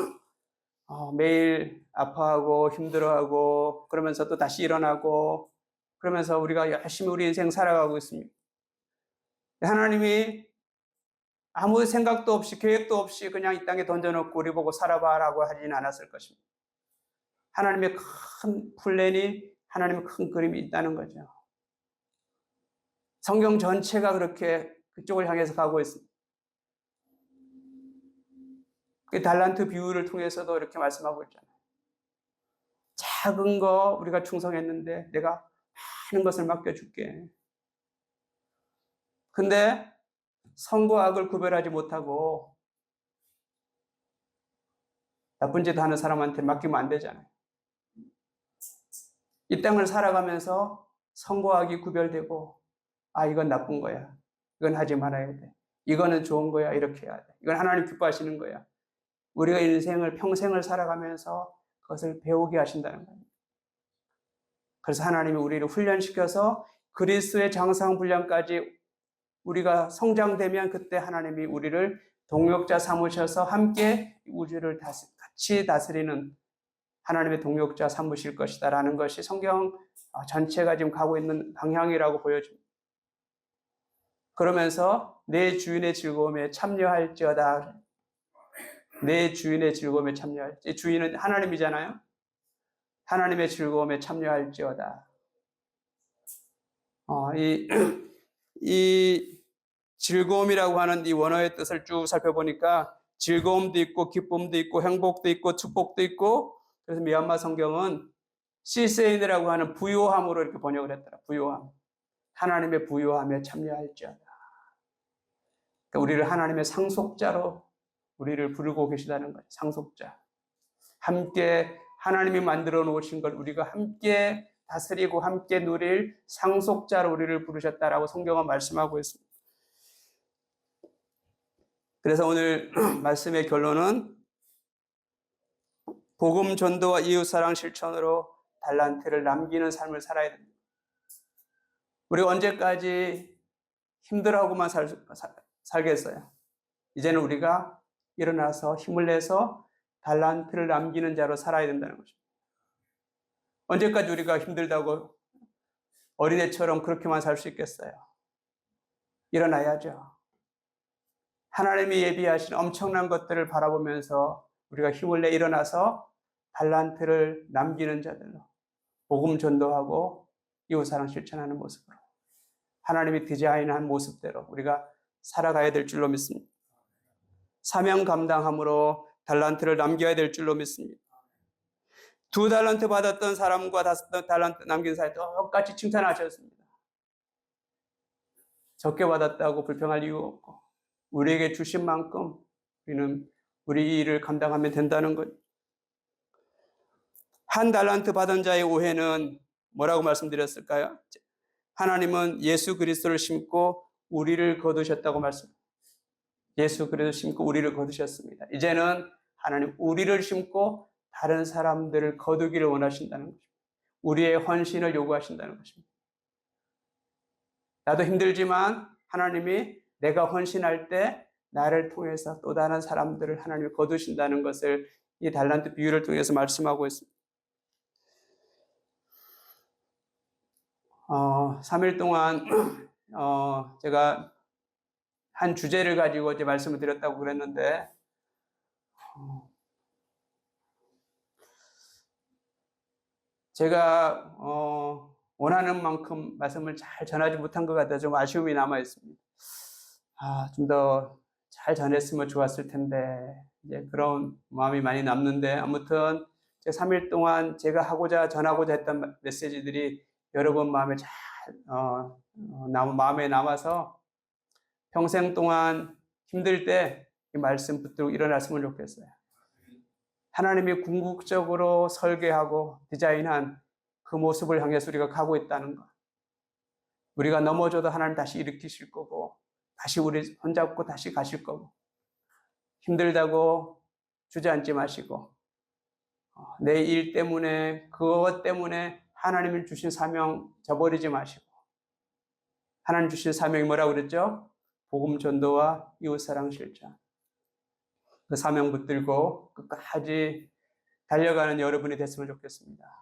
매일 아파하고 힘들어하고 그러면서 또 다시 일어나고 그러면서 우리가 열심히 우리 인생 살아가고 있습니다. 하나님이 아무 생각도 없이 계획도 없이 그냥 이 땅에 던져놓고 우리 보고 살아봐라고 하지는 않았을 것입니다. 하나님의 큰 플랜이 하나님의 큰 그림이 있다는 거죠. 성경 전체가 그렇게 그쪽을 향해서 가고 있습니다. 그 달란트 비유를 통해서도 이렇게 말씀하고 있잖아요. 작은 거 우리가 충성했는데 내가 많은 것을 맡겨줄게. 근데 선과 악을 구별하지 못하고 나쁜 짓 하는 사람한테 맡기면 안 되잖아요. 이 땅을 살아가면서 선과 악이 구별되고, 아, 이건 나쁜 거야. 이건 하지 말아야 돼. 이거는 좋은 거야. 이렇게 해야 돼. 이건 하나님 기뻐하시는 거야. 우리가 인생을 평생을 살아가면서 그것을 배우게 하신다는 거예요. 그래서 하나님이 우리를 훈련시켜서 그리스도의 장성 분량까지 우리가 성장되면 그때 하나님이 우리를 동역자 삼으셔서 함께 우주를 같이 다스리는 하나님의 동역자 삼으실 것이다라는 것이 성경 전체가 지금 가고 있는 방향이라고 보여집니다. 그러면서 내 주인의 즐거움에 참여할지어다. 내 주인의 즐거움에 참여할지. 주인은 하나님이잖아요. 하나님의 즐거움에 참여할지어다. 이 즐거움이라고 하는 이 원어의 뜻을 쭉 살펴보니까 즐거움도 있고 기쁨도 있고 행복도 있고 축복도 있고, 그래서 미얀마 성경은 시세인이라고 하는 부요함으로 이렇게 번역을 했더라. 부요함. 하나님의 부요함에 참여할지어다. 그러니까 우리를 하나님의 상속자로 우리를 부르고 계시다는 거예요. 상속자. 함께 하나님이 만들어 놓으신 걸 우리가 함께 다스리고 함께 누릴 상속자로 우리를 부르셨다라고 성경은 말씀하고 있습니다. 그래서 오늘 말씀의 결론은 복음 전도와 이웃사랑 실천으로 달란트를 남기는 삶을 살아야 됩니다. 우리가 언제까지 힘들어하고만 살겠어요? 이제는 우리가 일어나서 힘을 내서 달란트를 남기는 자로 살아야 된다는 거죠. 언제까지 우리가 힘들다고 어린애처럼 그렇게만 살 수 있겠어요? 일어나야죠. 하나님이 예비하신 엄청난 것들을 바라보면서 우리가 힘을 내 일어나서 달란트를 남기는 자들로 복음 전도하고 이웃사랑 실천하는 모습으로 하나님이 디자인한 모습대로 우리가 살아가야 될 줄로 믿습니다. 사명 감당함으로 달란트를 남겨야 될 줄로 믿습니다. 2달란트 받았던 사람과 5달란트 남긴 사람 똑같이 칭찬하셨습니다. 적게 받았다고 불평할 이유 없고 우리에게 주신 만큼 우리는 우리 일을 감당하면 된다는 것. 1달란트 받은 자의 오해는 뭐라고 말씀드렸을까요? 하나님은 예수 그리스도를 심고 우리를 거두셨다고 말씀합니다. 예수 그리스도를 심고 우리를 거두셨습니다. 이제는 하나님 우리를 심고 다른 사람들을 거두기를 원하신다는 것입니다. 우리의 헌신을 요구하신다는 것입니다. 나도 힘들지만 하나님이 내가 헌신할 때 나를 통해서 또 다른 사람들을 하나님이 거두신다는 것을 이 달란트 비유를 통해서 말씀하고 있습니다. 3일 동안 제가 한 주제를 가지고 이제 말씀을 드렸다고 그랬는데 제가 원하는 만큼 말씀을 잘 전하지 못한 것 같아서 좀 아쉬움이 남아 있습니다. 좀 더 잘 전했으면 좋았을 텐데 이제 그런 마음이 많이 남는데, 아무튼 3일 동안 제가 전하고자 했던 메시지들이 여러분 마음에 잘 마음에 남아서 평생 동안 힘들 때 이 말씀 붙들고 일어났으면 좋겠어요. 하나님이 궁극적으로 설계하고 디자인한 그 모습을 향해서 우리가 가고 있다는 것. 우리가 넘어져도 하나님 다시 일으키실 거고 다시 우리 손잡고 다시 가실 거고, 힘들다고 주저앉지 마시고 내 일 때문에 그것 때문에 하나님이 주신 사명 저버리지 마시고, 하나님 주신 사명이 뭐라고 그랬죠? 복음 전도와 이웃사랑 실천. 그 사명 붙들고 끝까지 달려가는 여러분이 됐으면 좋겠습니다.